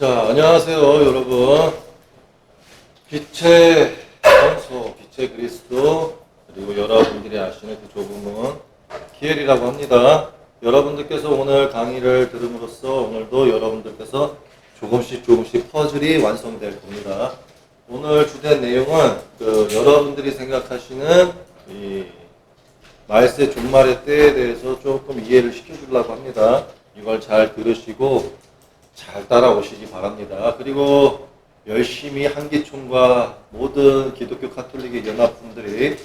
자, 안녕하세요, 여러분. 빛의 성소, 빛의 그리스도, 그리고 여러분들이 아시는 그 조금은 기엘이라고 합니다. 여러분들께서 오늘 강의를 들음으로써 오늘도 여러분들께서 조금씩 퍼즐이 완성될 겁니다. 오늘 주된 내용은 여러분들이 생각하시는 이 말세 종말의 때에 대해서 조금 이해를 시켜주려고 합니다. 이걸 잘 들으시고 잘 따라오시기 바랍니다. 그리고 열심히 한기총과 모든 기독교 카톨릭의 연합분들이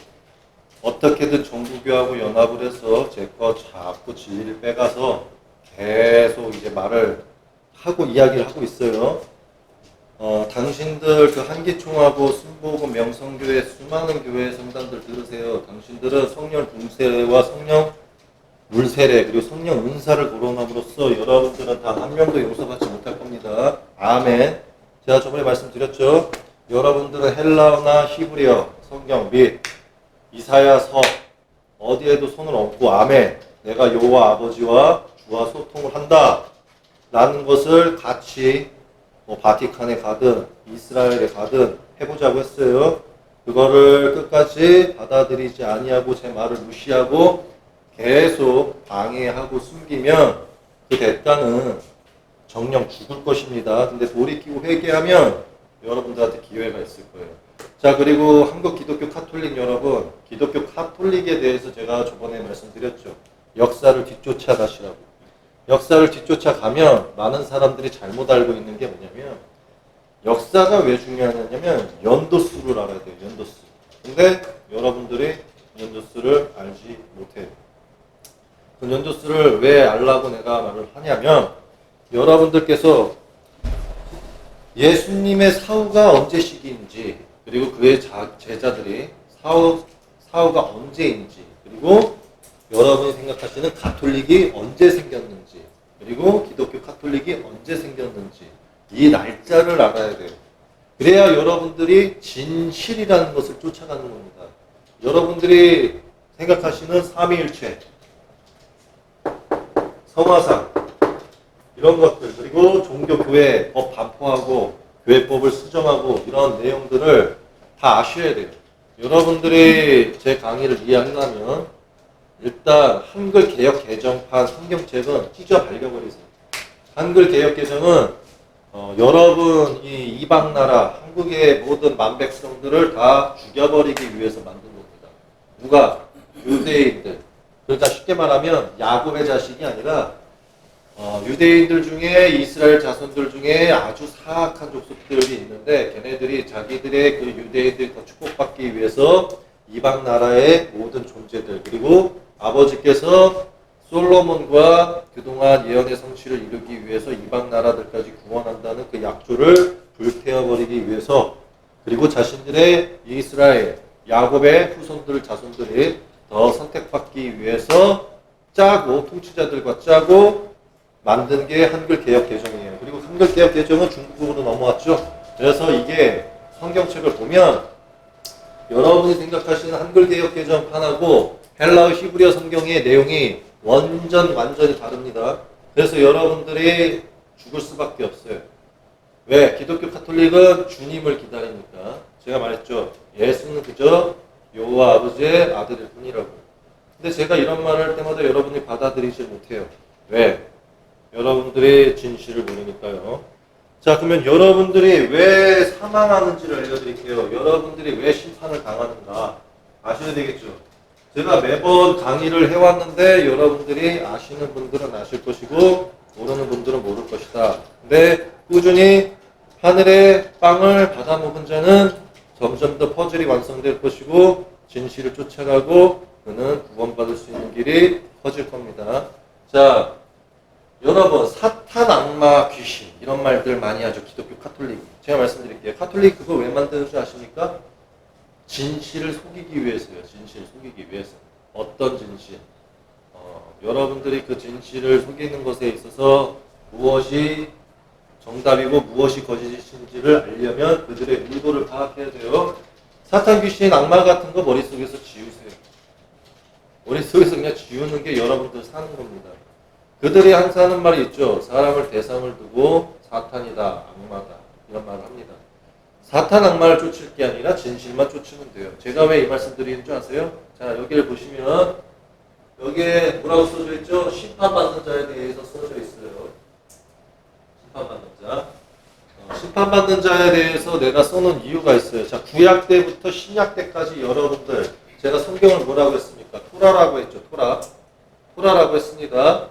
어떻게든 정부교하고 연합을 해서 제 거 자꾸 진리를 빼가서 계속 이제 말을 하고 이야기를 하고 있어요. 당신들 그 한기총하고 순복음 명성교회 수많은 교회 성단들 들으세요. 당신들은 성령 붕세례와 성령 물세례 그리고 성령 은사를 거론함으로써 여러분들은 단 한 명도 용서받지 못할 겁니다. 아멘. 제가 저번에 말씀드렸죠. 여러분들은 헬라어나 히브리어 성경 및 이사야서 어디에도 손을 얹고 아멘. 내가 여호와 아버지와 주와 소통을 한다. 라는 것을 같이 바티칸에 가든 이스라엘에 가든 해보자고 했어요. 그거를 끝까지 받아들이지 아니하고 제 말을 무시하고 계속 방해하고 숨기면 그 대가는 정령 죽을 것입니다. 근데 돌이키고 회개하면 여러분들한테 기회가 있을 거예요. 자, 그리고 한국 기독교 카톨릭 여러분, 기독교 카톨릭에 대해서 제가 저번에 말씀드렸죠. 역사를 뒤쫓아 가시라고. 역사를 뒤쫓아 가면 많은 사람들이 잘못 알고 있는 게 뭐냐면 역사가 왜 중요하냐면 연도수를 알아야 돼요. 연도수. 근데 여러분들이 연도수를 알지 못해요. 그 연도수를 왜 알라고 내가 말을 하냐면 여러분들께서 예수님의 사후가 언제 시기인지 그리고 그의 제자들이 사후가 언제인지 그리고 여러분이 생각하시는 가톨릭이 언제 생겼는지 그리고 기독교 카톨릭이 언제 생겼는지 이 날짜를 알아야 돼요. 그래야 여러분들이 진실이라는 것을 쫓아가는 겁니다. 여러분들이 생각하시는 삼위일체 성화상 이런 것들 그리고 종교교회 법 반포하고 교회법을 수정하고 이런 내용들을 다 아셔야 돼요. 여러분들이 제 강의를 이해하려면 일단 한글 개혁 개정판 성경책은 찢어 발려버리세요. 한글 개혁 개정은 여러분 이 이방 나라 한국의 모든 만백성들을 다 죽여버리기 위해서 만든 겁니다. 누가? 유대인들. 그러니까 쉽게 말하면 야곱의 자식이 아니라 유대인들 중에 이스라엘 자손들 중에 아주 사악한 족속들이 있는데 걔네들이 자기들의 그 유대인들이 더 축복받기 위해서 이방 나라의 모든 존재들 그리고 아버지께서 솔로몬과 그동안 예언의 성취를 이루기 위해서 이방 나라들까지 구원한다는 그 약조를 불태워버리기 위해서 그리고 자신들의 이스라엘 야곱의 후손들 자손들이 더 선택받기 위해서 짜고 통치자들과 짜고 만든 게 한글 개혁 개정이에요. 그리고 한글 개혁 개정은 중국으로 넘어왔죠. 그래서 이게 성경책을 보면 여러분이 생각하시는 한글 개혁 개정판하고 헬라어 히브리어 성경의 내용이 완전히 다릅니다. 그래서 여러분들이 죽을 수밖에 없어요. 왜? 기독교 카톨릭은 주님을 기다리니까. 제가 말했죠. 예수는 그저 여호와 아버지의 아들일 뿐이라고. 근데 제가 이런 말을 할 때마다 여러분이 받아들이지 못해요. 왜? 여러분들이 진실을 모르니까요. 자, 그러면 여러분들이 왜 사망하는지를 알려드릴게요. 여러분들이 왜 심판을 당하는가 아셔야 되겠죠. 제가 매번 강의를 해왔는데 여러분들이 아시는 분들은 아실 것이고 모르는 분들은 모를 것이다. 근데 꾸준히 하늘의 빵을 받아먹은 자는 점점 더 퍼즐이 완성될 것이고 진실을 쫓아가고 그는 구원받을 수 있는 길이 커질 겁니다. 자, 여러분 사탄, 악마, 귀신 이런 말들 많이 하죠. 기독교 카톨릭. 제가 말씀드릴게요. 카톨릭 그거 왜 만드는 줄 아십니까? 진실을 속이기 위해서요. 진실을 속이기 위해서. 어떤 진실? 여러분들이 그 진실을 속이는 것에 있어서 무엇이 정답이고 무엇이 거짓인지를 알려면 그들의 의도를 파악해야 돼요. 사탄, 귀신, 악마 같은 거 머릿속에서 지우세요. 머릿속에서 그냥 지우는 게 여러분들 사는 겁니다. 그들이 항상 하는 말이 있죠. 사람을 대상을 두고 사탄이다, 악마다 이런 말을 합니다. 사탄 악마를 쫓을 게 아니라 진실만 쫓으면 돼요. 제가 왜 이 말씀 드리는 줄 아세요? 자, 여기를 보시면 여기에 뭐라고 써져 있죠? 심판받는 자에 대해서 써져 있어요. 심판받는 자. 심판받는 자에 대해서 내가 써놓은 이유가 있어요. 자, 구약 때부터 신약 때까지 여러분들 제가 성경을 뭐라고 했습니까? 토라라고 했죠. 토라라고 했습니다.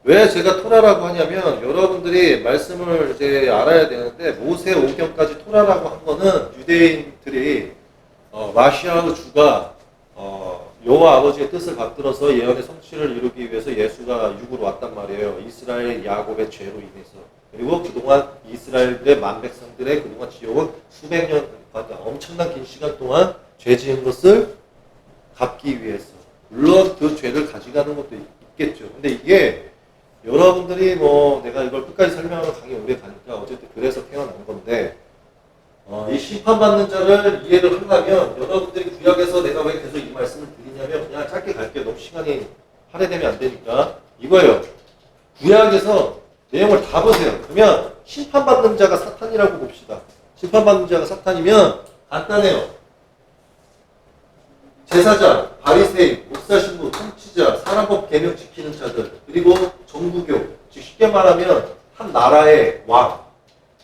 왜 제가 토라라고 하냐면 여러분들이 말씀을 이제 알아야 되는데 모세 오경까지 토라라고 한 거는 유대인들이 마시아의 주가 여호와 아버지의 뜻을 받들어서 예언의 성취를 이루기 위해서 예수가 육으로 왔단 말이에요. 이스라엘 야곱의 죄로 인해서. 그리고 그동안 이스라엘들의 만백성들의 그동안 지어온 수백 년, 엄청난 긴 시간 동안 죄 지은 것을 갚기 위해서. 물론 그 죄를 가져가는 것도 있겠죠. 근데 이게 여러분들이 내가 이걸 끝까지 설명하면 강의 오래 가니까 어쨌든 그래서 태어난 건데, 이 심판받는 자를 이해를 하려면 여러분들이 구약에서 내가 왜 계속 이 말씀을 드리냐면 그냥 짧게 갈게요. 너무 시간이 할애되면 안 되니까. 이거예요. 구약에서 내용을 다 보세요. 그러면 심판받는 자가 사탄이라고 봅시다. 심판받는 자가 사탄이면 간단해요. 제사장, 바리새인, 목사, 신부, 통치자, 사람법 계명 지키는 자들, 그리고 정부교, 즉 쉽게 말하면 한 나라의 왕,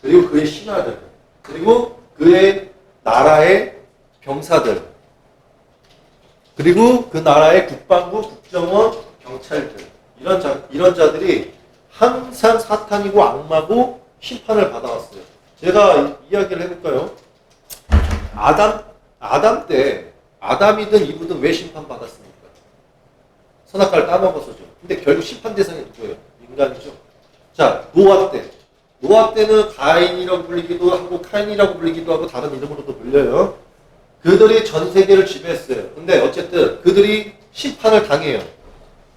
그리고 그의 신하들, 그리고 그의 나라의 병사들, 그리고 그 나라의 국방부, 국정원, 경찰들, 이런 자들이 항상 사탄이고 악마고 심판을 받아왔어요. 제가 이야기를 해볼까요? 아담 때 아담이든 이브든 왜 심판받았습니까? 선악과를 따먹어서죠. 근데 결국 심판 대상이 누구예요? 인간이죠. 자, 노아 때는 가인이라고 불리기도 하고 카인이라고 불리기도 하고 다른 이름으로도 불려요. 그들이 전 세계를 지배했어요. 근데 어쨌든 그들이 심판을 당해요.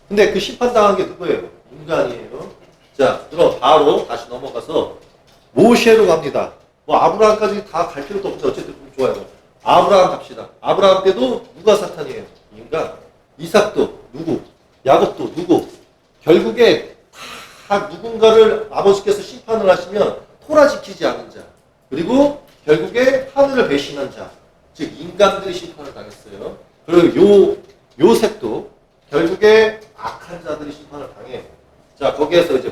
근데 그 심판당한 게 누구예요? 인간이에요. 자, 그럼 바로 다시 넘어가서 모세로 갑니다. 아브라함까지 다 갈 필요도 없는데 어쨌든 좋아요. 아브라함 갑시다. 아브라함 때도 누가 사탄이에요? 인간. 이삭도 누구? 야곱도 누구? 결국에 다 누군가를 아버지께서 심판을 하시면 토라 지키지 않은 자. 그리고 결국에 하늘을 배신한 자. 즉 인간들이 심판을 당했어요. 그리고 요셉도 결국에 악한 자들이 심판을 당해요. 자, 거기에서 이제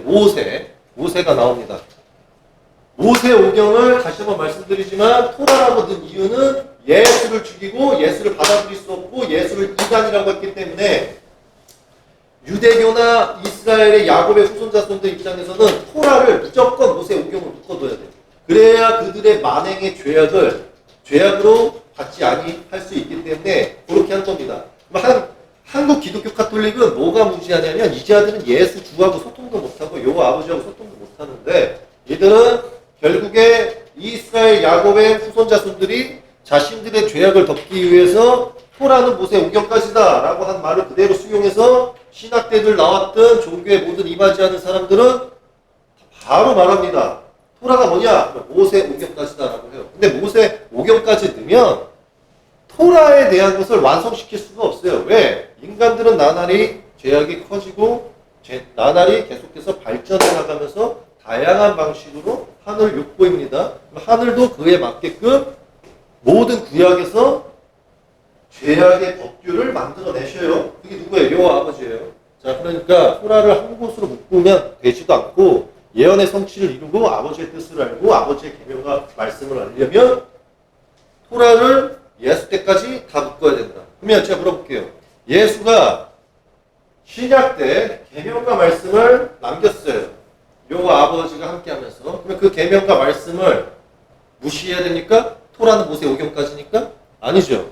모세가 나옵니다. 모세 오경을 다시 한번 말씀드리지만 토라라고 든 이유는 예수를 죽이고 예수를 받아들일 수 없고 예수를 이단이라고 했기 때문에 유대교나 이스라엘의 야곱의 후손자손들 입장에서는 토라를 무조건 모세 오경을 묶어둬야 돼요. 그래야 그들의 만행의 죄악으로 받지 아니할 수 있기 때문에 그렇게 한 겁니다. 한국 기독교 카톨릭은 뭐가 무지하냐면 이 자들은 예수 주하고 소통도 못하고 여호와 아버지하고 소통도 못하는데 이들은 결국에 이스라엘 야곱의 후손자손들이 자신들의 죄악을 덮기 위해서 토라는 모세 오경까지다 라고 한 말을 그대로 수용해서 신학대들 나왔던 종교에 모든 임하지 않은 사람들은 바로 말합니다. 토라가 뭐냐? 모세 오경까지다 라고 해요. 근데 모세 오경까지 넣으면 토라에 대한 것을 완성시킬 수가 없어요. 왜? 인간들은 나날이 죄악이 커지고 나날이 계속해서 발전해 나가면서 다양한 방식으로 하늘을 욕보입니다. 하늘도 그에 맞게끔 모든 구약에서 죄악의 법규를 만들어내셔요. 그게 누구예요? 여호와 아버지예요. 자, 그러니까 토라를 한 곳으로 묶으면 되지도 않고 예언의 성취를 이루고 아버지의 뜻을 알고 아버지의 계명과 말씀을 알려면 토라를 예수 때까지 다 묶어야 된다. 그러면 제가 물어볼게요. 예수가 신약 때 계명과 말씀을 남겼어요. 여호와 아버지가 함께하면서. 그럼 그 계명과 말씀을 무시해야 됩니까? 토라는 모세 오경까지니까? 아니죠.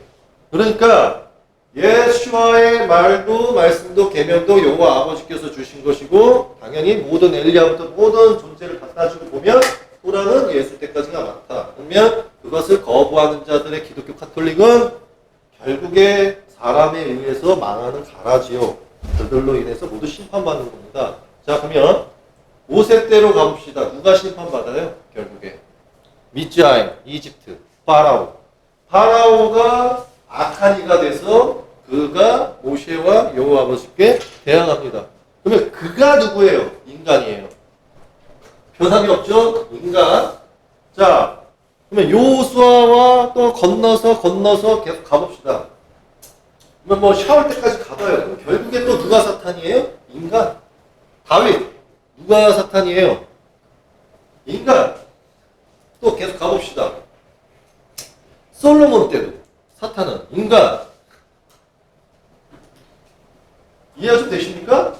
그러니까 예수와의 말씀도 계명도 여호와 아버지께서 주신 것이고 당연히 모든 엘리야부터 모든 존재를 다 따지고 보면 토라는 예수 때까지가 맞다. 그러면 그것을 거부하는 자들의 기독교 카톨릭은 결국에 사람에 의해서 망하는 가라지요. 그들로 인해서 모두 심판받는 겁니다. 자, 그러면 모세 때로 가봅시다. 누가 심판받아요? 결국에 미즈라임, 이집트, 파라오가 악한 이가 돼서 그가 모세와 여호와 아버지께 대항합니다. 그러면 그가 누구예요? 인간이에요. 변함이 없죠? 인간. 자, 그러면 요수아와 또 건너서 계속 가봅시다. 그러면 뭐 샤울 때까지 가봐요. 그럼 결국에 또 누가 사탄이에요? 인간. 다윗. 누가 사탄이에요? 인간. 또 계속 가봅시다. 솔로몬 때도 사탄은 인간. 이해 좀 되십니까?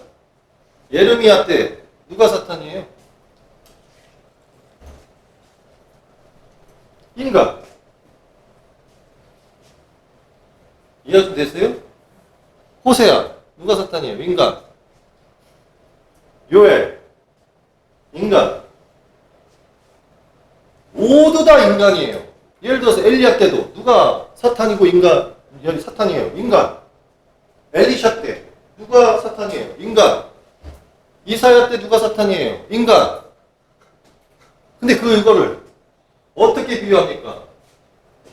예레미야 때 누가 사탄이에요? 인간. 이해 좀 되세요? 호세아 누가 사탄이에요? 인간. 요엘 인간. 모두 다 인간이에요. 예를 들어서 엘리야 때도 누가 사탄이고 인간, 사탄이에요? 인간. 엘리샤 때 누가 사탄이에요? 인간. 이사야 때 누가 사탄이에요? 인간. 근데 이거를 어떻게 비유합니까?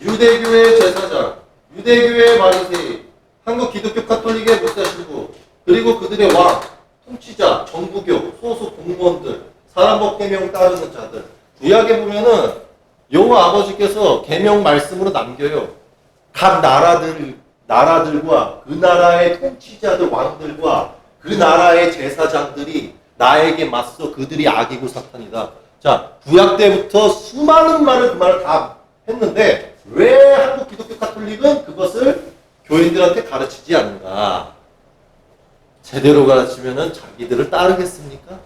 유대교의 제사장, 유대교의 바리새인, 한국 기독교 카톨릭의 목사신부, 그리고 그들의 왕, 통치자, 정부교, 소수 공무원들, 사람법 계명 따르는 자들. 구약에 보면은 여호와 아버지께서 계명 말씀으로 남겨요. 각 나라들과 그 나라의 통치자들, 왕들과 그 나라의 제사장들이 나에게 맞서 그들이 악이고 사탄이다. 자, 구약 때부터 수많은 말을 그 말을 다 했는데 왜 한국 기독교 카톨릭은 그것을 교인들한테 가르치지 않는가? 제대로 가르치면은 자기들을 따르겠습니까?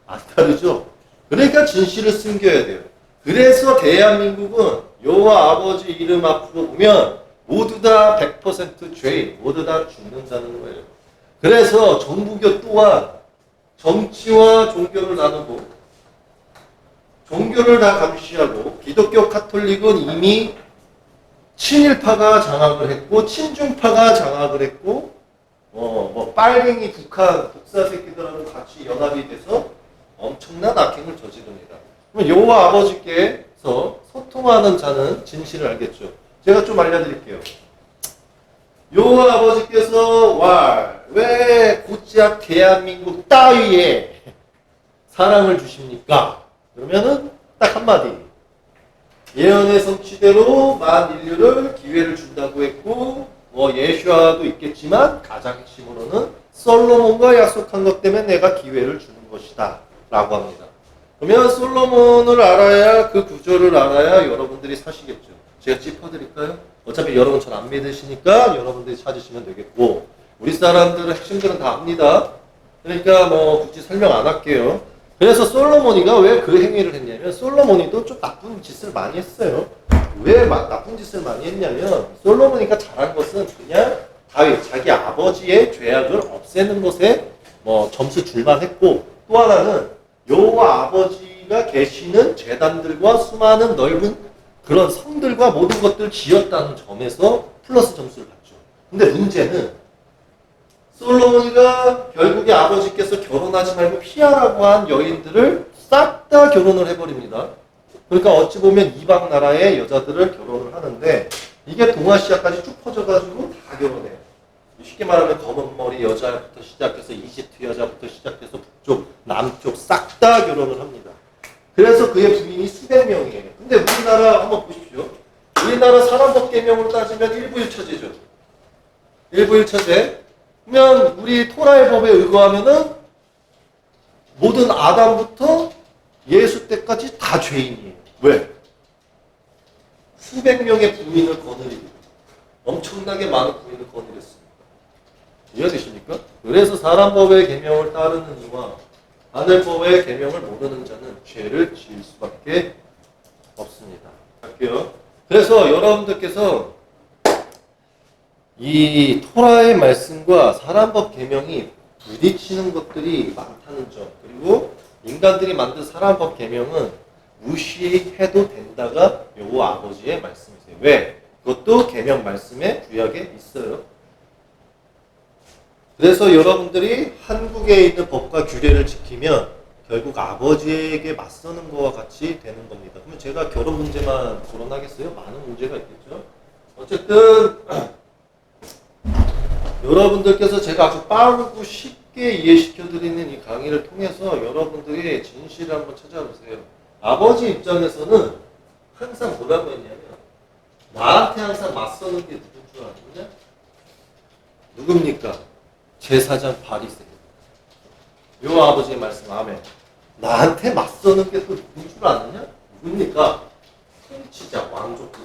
안 따르죠. 그러니까 진실을 숨겨야 돼요. 그래서 대한민국은 여호와 아버지 이름 앞으로 보면 모두 다 100% 죄인, 모두 다 죽는다는 거예요. 그래서 정부교 또한 정치와 종교를 나누고 종교를 다 감시하고 기독교 카톨릭은 이미 친일파가 장악을 했고 친중파가 장악을 했고 빨갱이 북한 북사 새끼들하고 같이 연합이 돼서 엄청난 악행을 저지릅니다. 그럼 여호와 아버지께서 소통하는 자는 진실을 알겠죠. 제가 좀 알려드릴게요. 여호와 아버지께서 왜 곧장 대한민국 따위에 사랑을 주십니까? 그러면은 딱 한마디. 예언의 성취대로 만 인류를 기회를 준다고 했고 예수아도 있겠지만 가장 핵심으로는 솔로몬과 약속한 것 때문에 내가 기회를 주는 것이다 라고 합니다. 그러면 솔로몬을 알아야 그 구조를 알아야 여러분들이 사시겠죠. 제가 짚어드릴까요? 어차피 여러분 전 안 믿으시니까 여러분들이 찾으시면 되겠고 우리 사람들은 핵심들은 다 압니다. 그러니까 굳이 설명 안 할게요. 그래서 솔로몬이가 왜 그 행위를 했냐면 솔로몬이도 좀 나쁜 짓을 많이 했어요. 왜 나쁜 짓을 많이 했냐면 솔로몬이가 잘한 것은 그냥 다윗 자기 아버지의 죄악을 없애는 것에 점수 줄만 했고 또 하나는 여호와 아버지가 계시는 제단들과 수많은 넓은 그런 성들과 모든 것들을 지었다는 점에서 플러스 점수를 받죠. 근데 문제는 솔로몬이가 결국에 아버지께서 결혼하지 말고 피하라고 한 여인들을 싹 다 결혼을 해버립니다. 그러니까 어찌 보면 이방 나라의 여자들을 결혼을 하는데 이게 동아시아까지 쭉 퍼져가지고 다 결혼해요. 쉽게 말하면 검은 머리 여자부터 시작해서 이집트 여자부터 시작해서 북쪽, 남쪽 싹 다 결혼을 합니다. 그래서 그의 부인이 수백 명이에요. 근데 우리나라 한번 보십시오. 우리나라 사람법 계명으로 따지면 일부일처제죠. 일부일처제. 그러면 우리 토라의 법에 의거하면은 모든 아담부터 예수 때까지 다 죄인이에요. 왜? 수백 명의 부인을 거느리고 엄청나게 많은 부인을 거느렸습니다. 이해되십니까? 그래서 사람법의 계명을 따르는 이와 하늘법의 계명을 모르는 자는 죄를 지을 수밖에 없습니다. 갈게요. 그래서 여러분들께서 이 토라의 말씀과 사람법 계명이 부딪히는 것들이 많다는 점, 그리고 인간들이 만든 사람법 계명은 무시해도 된다가 여호와 아버지의 말씀이세요. 왜? 그것도 계명 말씀에 구약에 있어요. 그래서 여러분들이 한국에 있는 법과 규례를 지키면 결국 아버지에게 맞서는 것과 같이 되는 겁니다. 그러면 제가 결혼 문제만 거론하겠어요? 많은 문제가 있겠죠? 어쨌든 여러분들께서 제가 아주 빠르고 쉽고 쉽게 이해시켜드리는 이 강의를 통해서 여러분들이 진실을 한번 찾아보세요. 아버지 입장에서는 항상 뭐라고 했냐면 나한테 항상 맞서는 게 누군 줄 아느냐? 누굽니까? 제사장 바리새인. 요 아버지의 말씀 아멘. 나한테 맞서는 게 또 누군 줄 아느냐? 누굽니까? 통치자 왕족들.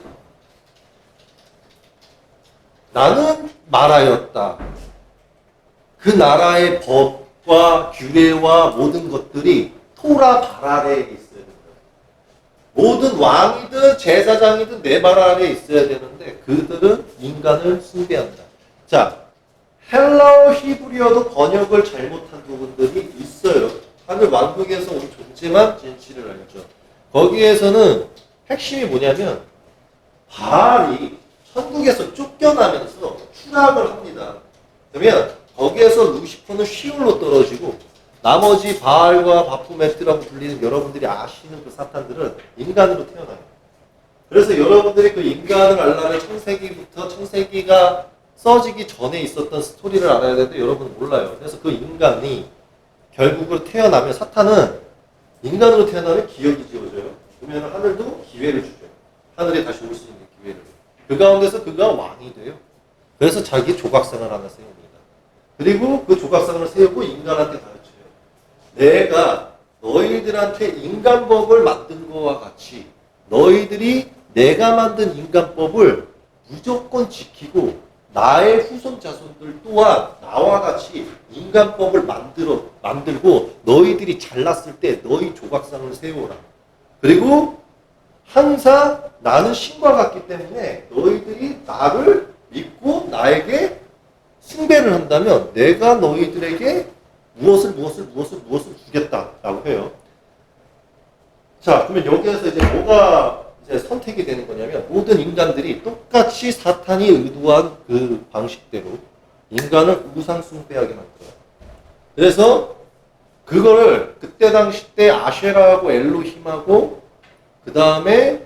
나는 말하였다. 그 나라의 법과 규례와 모든 것들이 토라 발 아래에 있어야 된다. 모든 왕이든 제사장이든 내 발 아래에 있어야 되는데 그들은 인간을 숭배한다. 자, 헬라어 히브리어도 번역을 잘못한 부분들이 있어요. 하늘 왕국에서 온 존재만 진실을 알죠. 거기에서는 핵심이 뭐냐면 바알이 천국에서 쫓겨나면서 추락을 합니다. 그러면 거기에서 루시퍼는 시올로 떨어지고 나머지 바알과 바푸메트라고 불리는 여러분들이 아시는 그 사탄들은 인간으로 태어나요. 그래서 여러분들이 그 인간을 알려면 창세기부터 창세기가 써지기 전에 있었던 스토리를 알아야 되는데 여러분은 몰라요. 그래서 그 인간이 결국은 태어나면 사탄은 인간으로 태어나면 기억이 지워져요. 그러면 하늘도 기회를 주죠. 하늘에 다시 올 수 있는 기회를. 그 가운데서 그가 왕이 돼요. 그래서 자기 조각상을 하나 세웁니다. 그리고 그 조각상을 세우고 인간한테 가르쳐요. 내가 너희들한테 인간법을 만든 거와 같이 너희들이 내가 만든 인간법을 무조건 지키고 나의 후손 자손들 또한 나와 같이 인간법을 만들고 너희들이 잘났을 때 너희 조각상을 세워라. 그리고 항상 나는 신과 같기 때문에 너희들이 나를 믿고 나에게 숭배를 한다면 내가 너희들에게 무엇을 주겠다라고 해요. 자, 그러면 여기에서 이제 뭐가 이제 선택이 되는 거냐면 모든 인간들이 똑같이 사탄이 의도한 그 방식대로 인간을 우상 숭배하게 만들어요. 그래서 그거를 그때 당시 때 아쉐라하고 엘로힘하고 그 다음에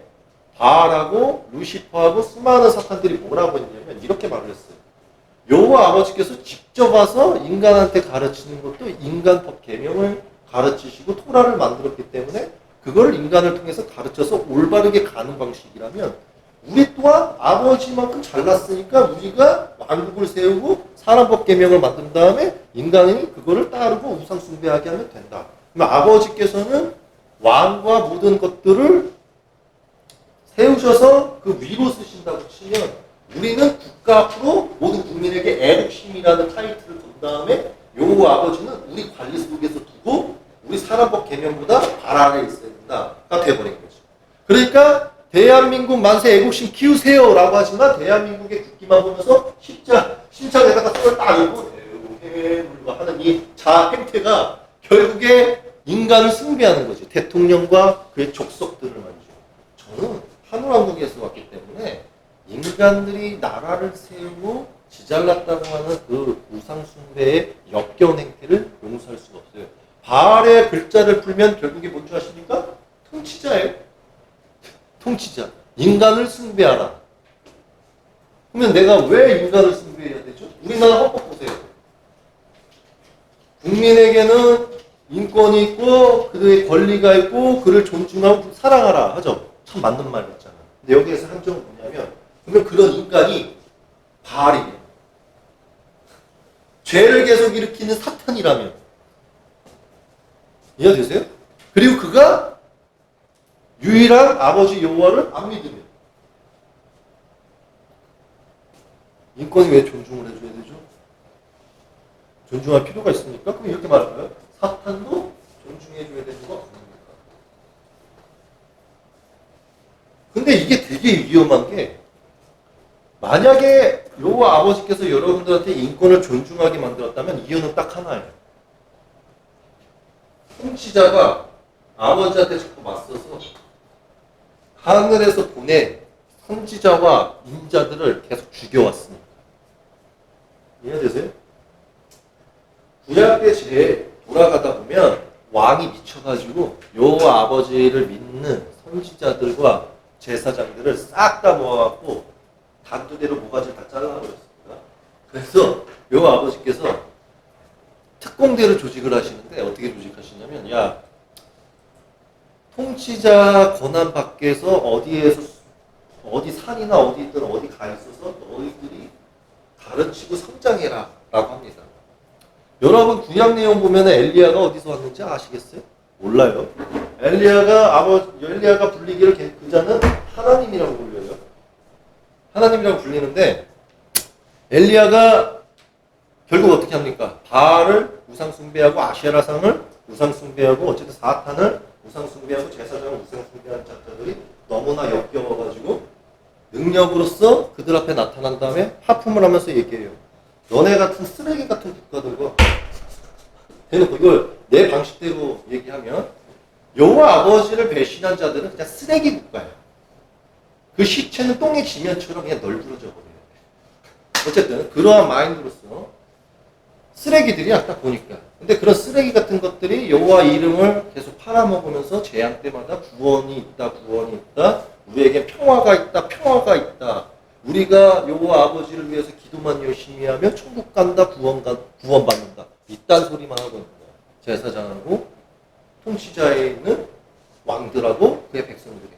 바알하고 루시퍼하고 수많은 사탄들이 뭐라고 했냐면 이렇게 말을 했어요. 여호와 아버지께서 직접 와서 인간한테 가르치는 것도 인간법 계명을 가르치시고 토라를 만들었기 때문에 그걸 인간을 통해서 가르쳐서 올바르게 가는 방식이라면 우리 또한 아버지만큼 잘났으니까 우리가 왕국을 세우고 사람법 계명을 만든 다음에 인간이 그거를 따르고 우상 숭배하게 하면 된다. 그럼 아버지께서는 왕과 모든 것들을 세우셔서 그 위로 쓰신다고 치면 우리는 국가 앞으로 모든 국민에게 에르힘이라는 타이틀을 준 다음에 여호와 아버지는 우리 관리 속에서 두고 우리 사람법 계명보다 발 아래에 있어야 된다가 돼버린 거죠. 그러니까 대한민국 만세 애국심 키우세요 라고 하지만 대한민국의 국기만 보면서 심장에다가 손을 딱 이고 해물과 하는 이 자아 행태가 결국에 인간을 숭배하는 거죠. 대통령과 그의 족속들을 말이죠. 저는 하늘왕국에서 왔기 때문에 인간들이 나라를 세우고 지잘났다고 하는 그 우상 숭배의 역겨운 행태를 용서할 수가 없어요. 바알의 글자를 풀면 결국에 뭔지 아십니까? 통치자예요. 통치자. 인간을 숭배하라. 그러면 내가 왜 인간을 숭배해야 되죠? 우리나라 헌법 보세요. 국민에게는 인권이 있고 그들의 권리가 있고 그를 존중하고 사랑하라 하죠. 참 맞는 말 같잖아요. 근데 여기에서 한정은 뭐냐면 그러면 그런 인간이 바알이면 죄를 계속 일으키는 사탄이라면 이해되세요? 그리고 그가 유일한 아버지 여호와를 안 믿으면 인권이 왜 존중을 해줘야 되죠? 존중할 필요가 있습니까? 그럼 이렇게 말할까요? 사탄도 존중해줘야 되는 거 아닙니까? 근데 이게 되게 위험한 게 만약에 여호와 아버지께서 여러분들한테 인권을 존중하게 만들었다면 이유는 딱 하나예요. 통치자가 아버지한테 자꾸 맞서서 하늘에서 보낸 선지자와 인자들을 계속 죽여왔습니다. 이해되세요? 구약 때 돌아가다 보면 왕이 미쳐가지고 여호와 아버지를 믿는 선지자들과 제사장들을 싹 다 모아갖고 단두대로 모가지를 다 잘라버렸습니다. 그래서 여호와 아버지께서 특공대로 조직을 하시는데 어떻게 조직하시냐면 야 통치자 권한 밖에서 어디 산이나 어디 있든 어디 가 있어서 너희들이 가르치고 성장해라 라고 합니다. 여러분 구약 내용 보면 엘리야가 어디서 왔는지 아시겠어요? 몰라요. 엘리야가 불리기를 그자는 하나님이라고 불려요. 하나님이라고 불리는데 엘리야가 결국 어떻게 합니까? 바알을 우상 숭배하고 아세라상을 우상 숭배하고 어쨌든 사탄을 우상 숭배하고 제사장을 우상 숭배하는 자들이 너무나 역겨워가지고 능력으로서 그들 앞에 나타난 다음에 하품을 하면서 얘기해요. 너네 같은 쓰레기 같은 국가들과 대놓고 이걸 내 방식대로 얘기하면 여호와 아버지를 배신한 자들은 그냥 쓰레기 국가예요. 그 시체는 똥의 지면처럼 그냥 널브러져 버려요. 어쨌든 그러한 마인드로서 쓰레기들이야 딱 보니까. 근데 그런 쓰레기 같은 것들이 여호와 이름을 계속 팔아먹으면서 재앙 때마다 구원이 있다. 우리에게 평화가 있다. 우리가 여호와 아버지를 위해서 기도만 열심히 하면 천국 간다, 구원받는다. 이딴 소리만 하고 있는 거야. 제사장하고 통치자에 있는 왕들하고 그의 백성들이.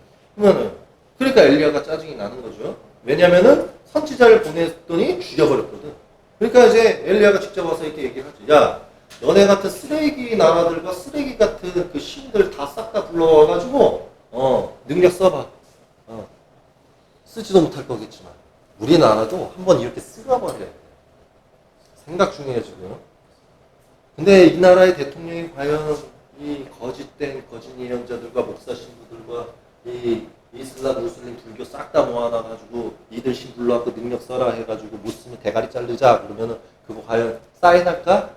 그러니까 엘리야가 짜증이 나는 거죠. 왜냐면은 선지자를 보냈더니 죽여버렸거든. 그러니까 이제 엘리야가 직접 와서 이렇게 얘기를 하죠. 야, 너네 같은 쓰레기 나라들과 쓰레기 같은 그 신들 다 싹 다 불러와가지고 능력 써봐. 쓰지도 못할 거겠지만 우리나라도 한번 이렇게 쓸어버려야 돼. 생각 중이에요 지금. 근데 이 나라의 대통령이 과연 이 거짓된 거짓 예언자들과 목사 신부들과 이 이슬람, 무슬림, 불교 싹 다 모아놔가지고 이들 신 불러갖고 능력 써라 해가지고 못 쓰면 대가리 자르자 그러면은 그거 과연 사인할까?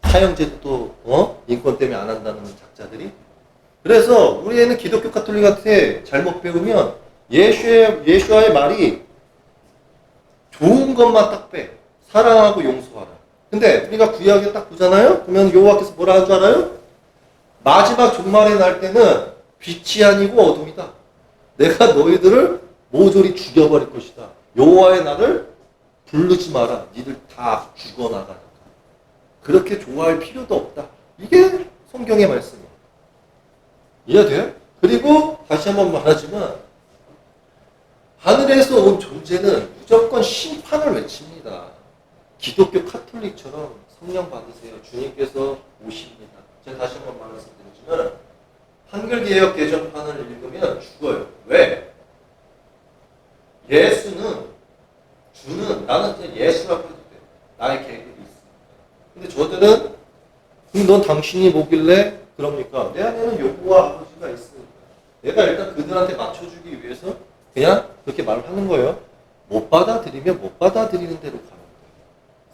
사형제도 또 인권 때문에 안 한다는 작자들이. 그래서 우리 애는 기독교 가톨릭한테 잘못 배우면 예수와의 말이 좋은 것만 딱 빼. 사랑하고 용서하라. 근데 우리가 구약에 딱 보잖아요? 그러면 여호와께서 뭐라 하는 줄 알아요? 마지막 종말의 날 때는 빛이 아니고 어둠이다. 내가 너희들을 모조리 죽여버릴 것이다. 여호와의 날을 부르지 마라. 니들 다 죽어나가니까. 그렇게 좋아할 필요도 없다. 이게 성경의 말씀이에요. 이해돼요? 그리고 다시 한번 말하지만 하늘에서 온 존재는 무조건 심판을 외칩니다. 기독교 카톨릭처럼 성령 받으세요. 주님께서 오십니다. 제가 다시 한번 말씀드리지만 한글개혁 개정판을 읽으면 죽어요. 왜? 주는 나는 그냥 예수라고 해도 돼. 나의 계급이 있습니다. 근데 저들은 그럼 넌 당신이 뭐길래 그럽니까? 내 안에는 여호와 아버지가 있으니까. 내가 일단 그들한테 맞춰주기 위해서 그냥 그렇게 말을 하는 거예요. 못 받아들이면 못 받아들이는 대로 가는 거예요.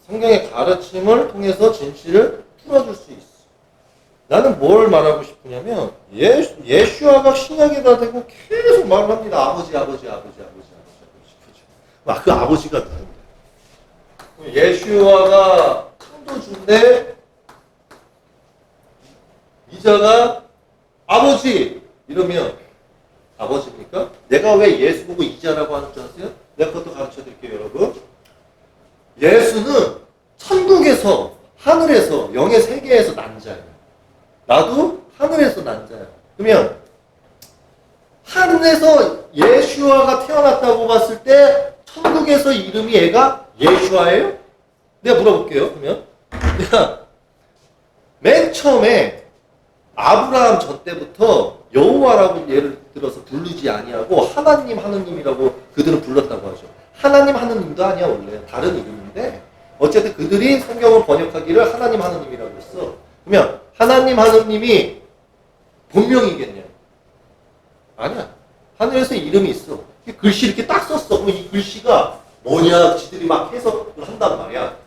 성경의 가르침을 통해서 진실을 풀어줄 수 있어. 나는 뭘 말하고 싶으냐면 예수아가 신약에다 대고 계속 말을 합니다. 아버지. 그 아버지가 누군데? 예수아가 창조주인데 이자가 아버지 이러면 아버지입니까? 내가 왜 예수 보고 이자라고 하는 줄 아세요? 내가 그것도 가르쳐 드릴게요, 여러분. 예수는 천국에서, 하늘에서, 영의 세계에서 난 자예요. 나도 하늘에서 난 자예요. 그러면 하늘에서 예수아가 태어났다고 봤을 때 천국에서 이름이 얘가 예수아예요? 내가 물어볼게요. 그러면 내가 맨 처음에 아브라함 전 때부터 여호와라고 예를 들어서 부르지 아니하고 하나님이라고 그들은 불렀다고 하죠. 하나님도 아니야 원래 다른 이름인데 어쨌든 그들이 성경을 번역하기를 하나님이라고 했어. 그러면 하나님이 본명이겠냐? 아니야. 하늘에서 이름이 있어. 글씨 이렇게 딱 썼어. 그럼 이 글씨가 뭐냐? 지들이 막 해석을 한단 말이야.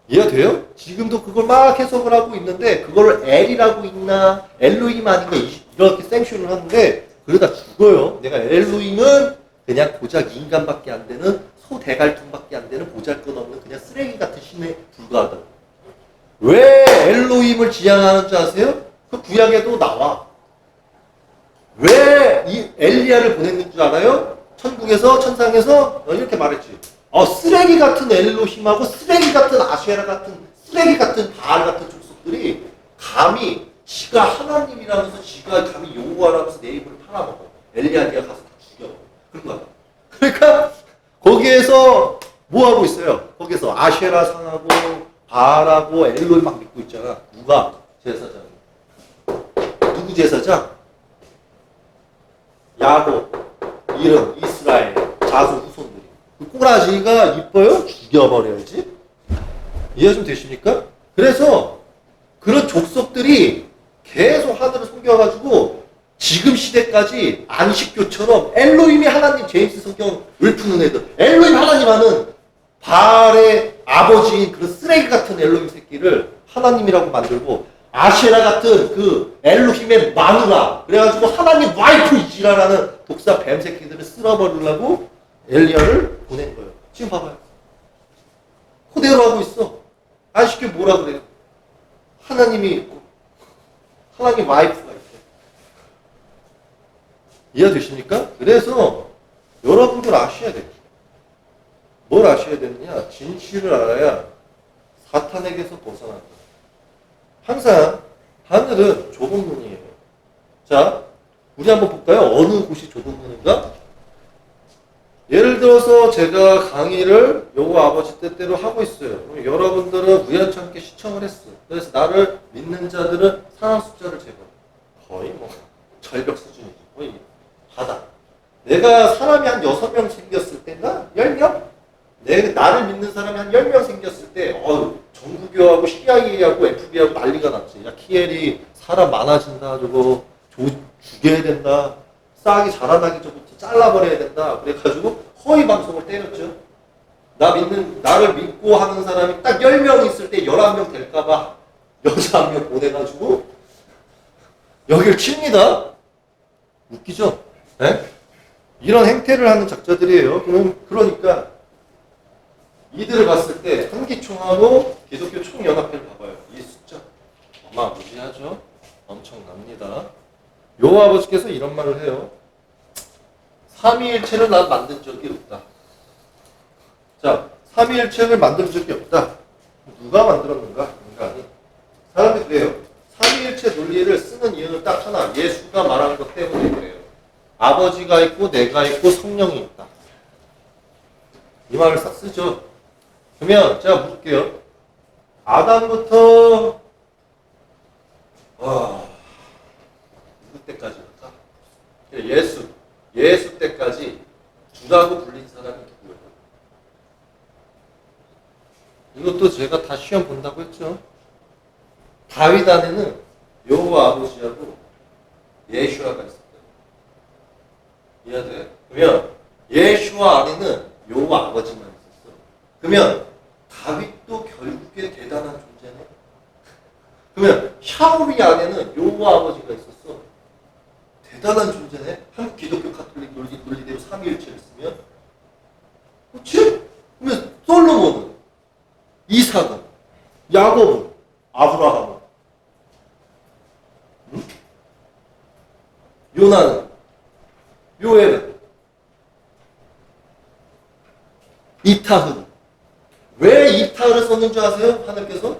이해가 돼요? 지금도 그걸 막 해석을 하고 있는데 그걸 엘이라고 있나 엘로힘 아닌가 이렇게 생쇼를 하는데 그러다 죽어요. 내가 엘로힘은 그냥 고작 인간밖에 안 되는 소 대갈통밖에 안 되는 보잘것없는 그냥 쓰레기 같은 신에 불과하다. 왜 엘로힘을 지향하는 줄 아세요? 그 구약에도 나와. 왜 이 엘리야를 보냈는 줄 알아요? 천국에서 천상에서 이렇게 말했지. 쓰레기 같은 엘로힘하고 쓰레기 같은 아쉐라 같은 쓰레기 같은 바알 같은 족속들이 감히 지가 하나님이라면서 지가 감히 요구하라면서 내 입을 팔아먹어. 엘리야기가 가서 다 죽여. 그런 거야. 그러니까 거기에서 뭐 하고 있어요? 거기서 아쉐라 상하고 바알하고 엘로이 막 믿고 있잖아. 누가 제사장? 누구 제사장? 야곱, 이름, 이스라엘, 자손 후손들이. 그 꼬라지가 이뻐요? 죽여버려야지. 이해 좀 되십니까? 그래서 그런 족속들이 계속 하늘을 숨겨가지고 지금 시대까지 안식교처럼 엘로힘이 하나님, 제임스 성경 읊는 애들, 엘로힘 하나님 하는 바알의 아버지인 그런 쓰레기 같은 엘로힘 새끼를 하나님이라고 만들고, 아쉐라 같은 그 엘로힘의 마누라, 그래가지고 하나님 와이프 이지라라는 독사 뱀 새끼들을 쓸어버리려고 엘리야를 보낸 거예요. 지금 봐봐요. 그대로 하고 있어. 안식교 뭐라 그래요? 하나님이 있고 하나님 와이프가 있고. 이해되십니까? 그래서 여러분들 아셔야 돼요. 뭘 아셔야 되느냐? 진실을 알아야 사탄에게서 벗어난다. 항상 하늘은 좁은 문이에요. 자, 우리 한번 볼까요? 어느 곳이 좁은 문인가? 예를 들어서 제가 강의를 여호와 아버지 뜻대로 하고 있어요. 여러분들은 우연찮게 시청을 했어요. 그래서 나를 믿는 자들은 사람 숫자를 재봐. 거의 뭐 절벽 수준이지. 거의 바다. 내가 사람이 한 6명 생겼을 때인가? 10명? 나를 믿는 사람이 한 10명 생겼을 때 정부교하고 CIA하고 FBI하고 난리가 났지. 야, 키엘이 사람 많아진다. 저거 죽여야 된다. 싹이 자라나기 전부터 잘라버려야 된다. 그래가지고 허위 방송을 때렸죠. 나를 믿고 하는 사람이 딱 10명 있을 때 11명 될까봐 여자 한 명 보내가지고 여길 칩니다. 웃기죠? 네? 이런 행태를 하는 작자들이에요. 그러니까 이들을 봤을 때 한기총하고 기독교 총연합회를 봐봐요. 이 숫자 어마무지하죠? 엄청납니다. 여호와 아버지께서 이런 말을 해요. 삼위일체를 난 만든 적이 없다. 자, 삼위일체를 만든 적이 없다. 누가 만들었는가? 인간이. 사람들이 그래요. 삼위일체 논리를 쓰는 이유는 딱 하나. 예수가 말한 것 때문에 그래요. 아버지가 있고 내가 있고 성령이 있다. 이 말을 싹 쓰죠. 그러면 제가 묻을게요. 아담부터 누구 때까지일까? 예수 때까지 주라고 불린 사람이 누구예요? 이것도 제가 다 시험 본다고 했죠. 다윗 안에는 여호와 아버지하고 예슈아가 있었어요. 이해돼? 그러면 예슈아 안에는 여호와 아버지만 있었어. 그러면 다윗도 결국에 대단한 존재네. 그러면 샤울이 안에는 여호와 아버지가 있었어. 대단한 존재네. 한국 기독교 카톨릭 논리대로 삼위일체를 쓰면, 그렇지? 그러면 솔로몬은, 이삭은, 야곱은, 아브라함은, 응? 요나는, 요엘은, 이타흐는. 왜 이타흐를 썼는 줄 아세요? 하나님께서?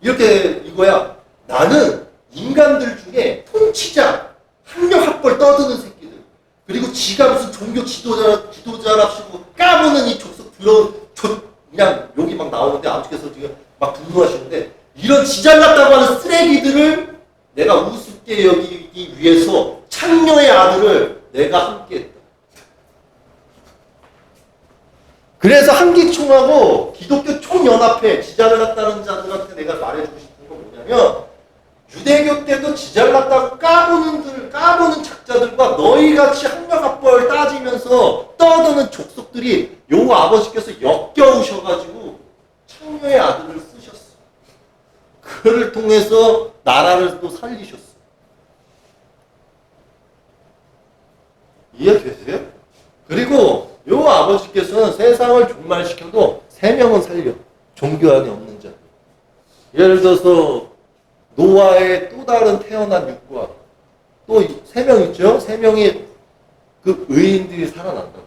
이렇게 이거야. 나는 인간들 중에 통치자, 학력학벌 떠드는 새끼들, 그리고 지가 무슨 종교 지도자랍시고 까부는 이 족속 그냥 욕이 막 나오는데 아버지께서 지금 막 분노하시는데, 이런 지잘났다고 하는 쓰레기들을 내가 우습게 여기기 위해서 창녀의 아들을 내가 함께 했다. 그래서 한기총하고 기독교 총연합회 지잘났다는 자들한테 내가 말해주고 싶은 건 뭐냐면, 유대교 때도 지잘났다고 까부는 작자들과 너희같이 학력학벌 따지면서 떠드는 족속들이 여호와 아버지께서 역겨우셔가지고 창녀의 아들을 쓰셨어. 그를 통해서 나라를 또 살리셨어. 이해되세요? 그리고 여호와 아버지께서는 세상을 종말시켜도 3명은 살려. 종교 안에 없는 자. 예를 들어서 노아의 또 다른 태어난 육과 또 3명 있죠? 3명이 그 의인들이 살아난다고.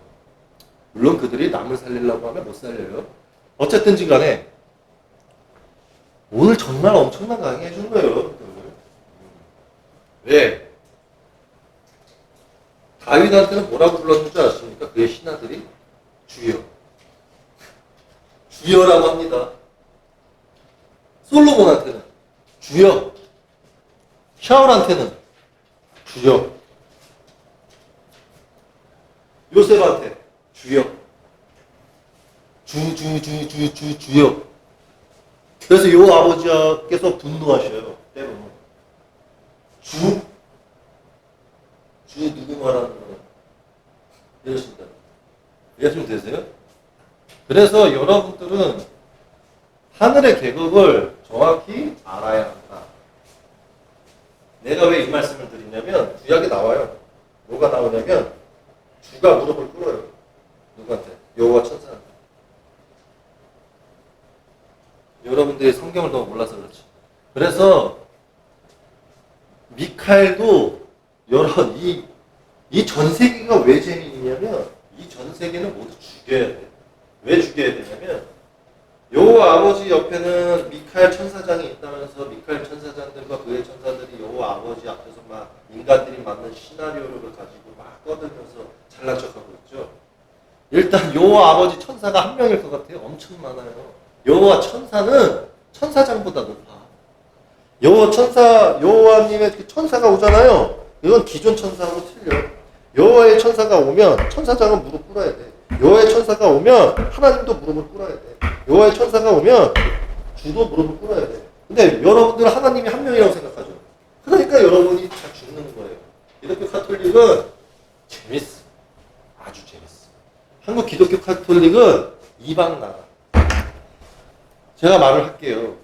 물론 그들이 남을 살리려고 하면 못 살려요. 어쨌든지 간에 오늘 정말 엄청난 강의 해준 거예요, 여러분들. 왜? 다윗한테는 뭐라고 불렀는 줄 아십니까? 그의 신하들이 주여. 주여라고 합니다. 솔로몬한테는 주여. 샤울한테는 주여. 요셉한테 주여. 주여. 그래서 요 아버지께서 분노하셔요. 때로는. 주 누구 말하는 거야? 이러신다. 이해 좀 되세요? 그래서 여러분들은 하늘의 계급을 정확히 알아야 한다. 내가 왜 이 말씀을 드리냐면 구약에 나와요. 뭐가 나오냐면 주가 무릎을 꿇어요. 누구한테? 여호와 천사한테. 여러분들이 성경을 너무 몰라서 그렇지. 그래서 미카엘도 여러 이 전 세계가 왜 재미있냐면 이 전 세계는 모두 죽여야 돼. 왜 죽여야 되냐면 여호와 아버지 옆에는 미카엘 천사장이 있다면서 미카엘 천사장들과 그의 천사들이 여호와 아버지 앞에서 막 인간들이 만든 시나리오를 가지고 막 떠들면서 잘난 척하고 있죠. 일단 여호와 아버지 천사가 한 명일 것 같아요. 엄청 많아요. 여호와 천사는 천사장보다 높아. 여호와님의 그 천사가 오잖아요. 이건 기존 천사하고 틀려. 여호와의 천사가 오면 천사장은 무릎 꿇어야 돼. 여호와의 천사가 오면 하나님도 무릎을 꿇어야 돼. 여호와의 천사가 오면 주도 무릎을 꿇어야 돼. 근데 여러분들은 하나님이 한 명이라고 생각하죠. 그러니까 여러분이 다 죽는 거예요. 기독교 카톨릭은 재밌어. 아주 재밌어. 한국 기독교 카톨릭은 이방 나라. 제가 말을 할게요.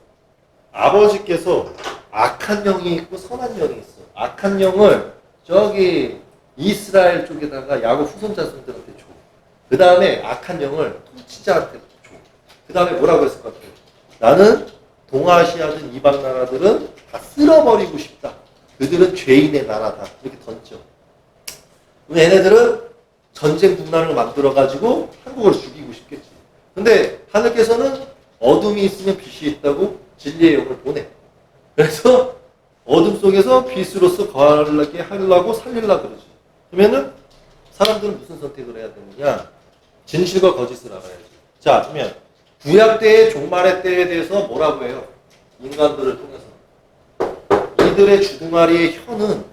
아버지께서 악한 영이 있고 선한 영이 있어. 악한 영을 저기 이스라엘 쪽에다가 야곱 후손 자손들한테 줘. 그 다음에 악한 영을 통치자한테 줘. 그 다음에 뭐라고 했을 것 같아요? 나는 동아시아든 이방 나라들은 다 쓸어버리고 싶다. 그들은 죄인의 나라다. 이렇게 던져. 그럼 얘네들은 전쟁 분란을 만들어가지고 한국을 죽이고 싶겠지. 근데 하늘께서는 어둠이 있으면 빛이 있다고 진리의 영을 보내. 그래서 어둠 속에서 빛으로서 거하게 하려고 살리려고 그러지. 그러면은 사람들은 무슨 선택을 해야 되느냐? 진실과 거짓을 알아야지. 자, 그러면 구약 때의 종말의 때에 대해서 뭐라고 해요? 인간들을 통해서. 이들의 주둥아리의 혀는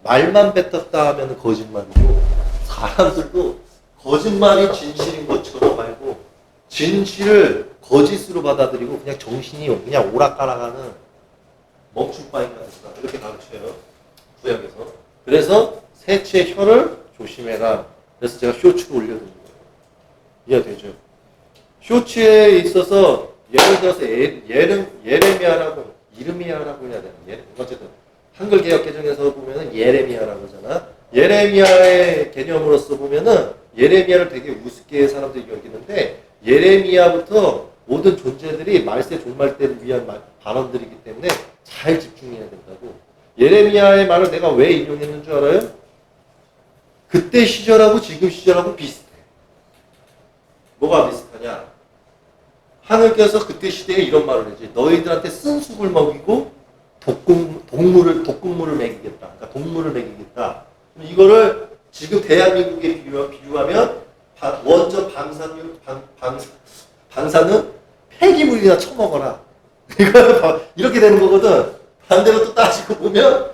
말만 뱉었다 하면 거짓말이고 사람들도 거짓말이 진실인 것처럼 알고 진실을 거짓으로 받아들이고 그냥 정신이 그냥 오락가락하는 멈춤바인 같다. 이렇게 가르쳐요. 구약에서. 그래서 새치의 혀를 조심해라. 그래서 제가 쇼츠를 올려드린 거예요. 이해되죠? 쇼츠에 있어서 예를 들어서 예레미야라고 이르미야라고 해야 되나? 어쨌든 한글 개혁 개정에서 보면은 예레미야라고 하잖아. 예레미야의 개념으로서 보면은 예레미야를 되게 우습게 사람들이 여기는데 예레미야부터 모든 존재들이 말세 종말 때를 위한 발언들이기 때문에 잘 집중해야 된다고. 예레미야의 말을 내가 왜 인용했는 줄 알아요? 그때 시절하고 지금 시절하고 비슷해. 뭐가 비슷하냐? 하늘께서 그때 시대에 이런 말을 했지. 너희들한테 쓴쑥을 먹이고 독극물을 먹이겠다. 그러니까 동물을 먹이겠다. 이거를 지금 대한민국에 비유하면 원전 방사능 폐기물이나 처먹어라. 이렇게 되는 거거든. 반대로 또 따지고 보면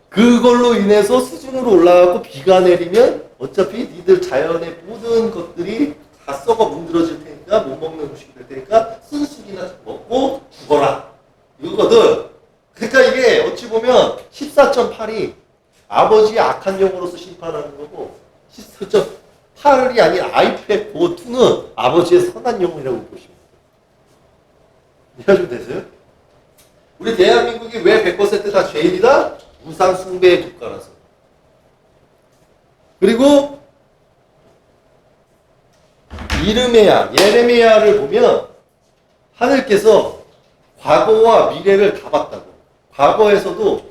그걸로 인해서 수준으로 올라가고 비가 내리면 어차피 니들 자연의 모든 것들이 다 썩어 문드러질 테니까 못 먹는 음식이 될 테니까 쓴쑥이나 먹고 죽어라. 이거거든. 그러니까 이게 어찌 보면 14.8이 아버지의 악한 영으로서 심판하는 거고 14.8이 아닌 아이패드 2는 아버지의 선한 영이라고 보시면 돼요. 이해가 좀 되세요? 우리 대한민국이 왜 100%다 죄인이다? 우상 숭배의 국가라서. 그리고 예레미야를 보면 하늘께서 과거와 미래를 다 봤다고. 과거에서도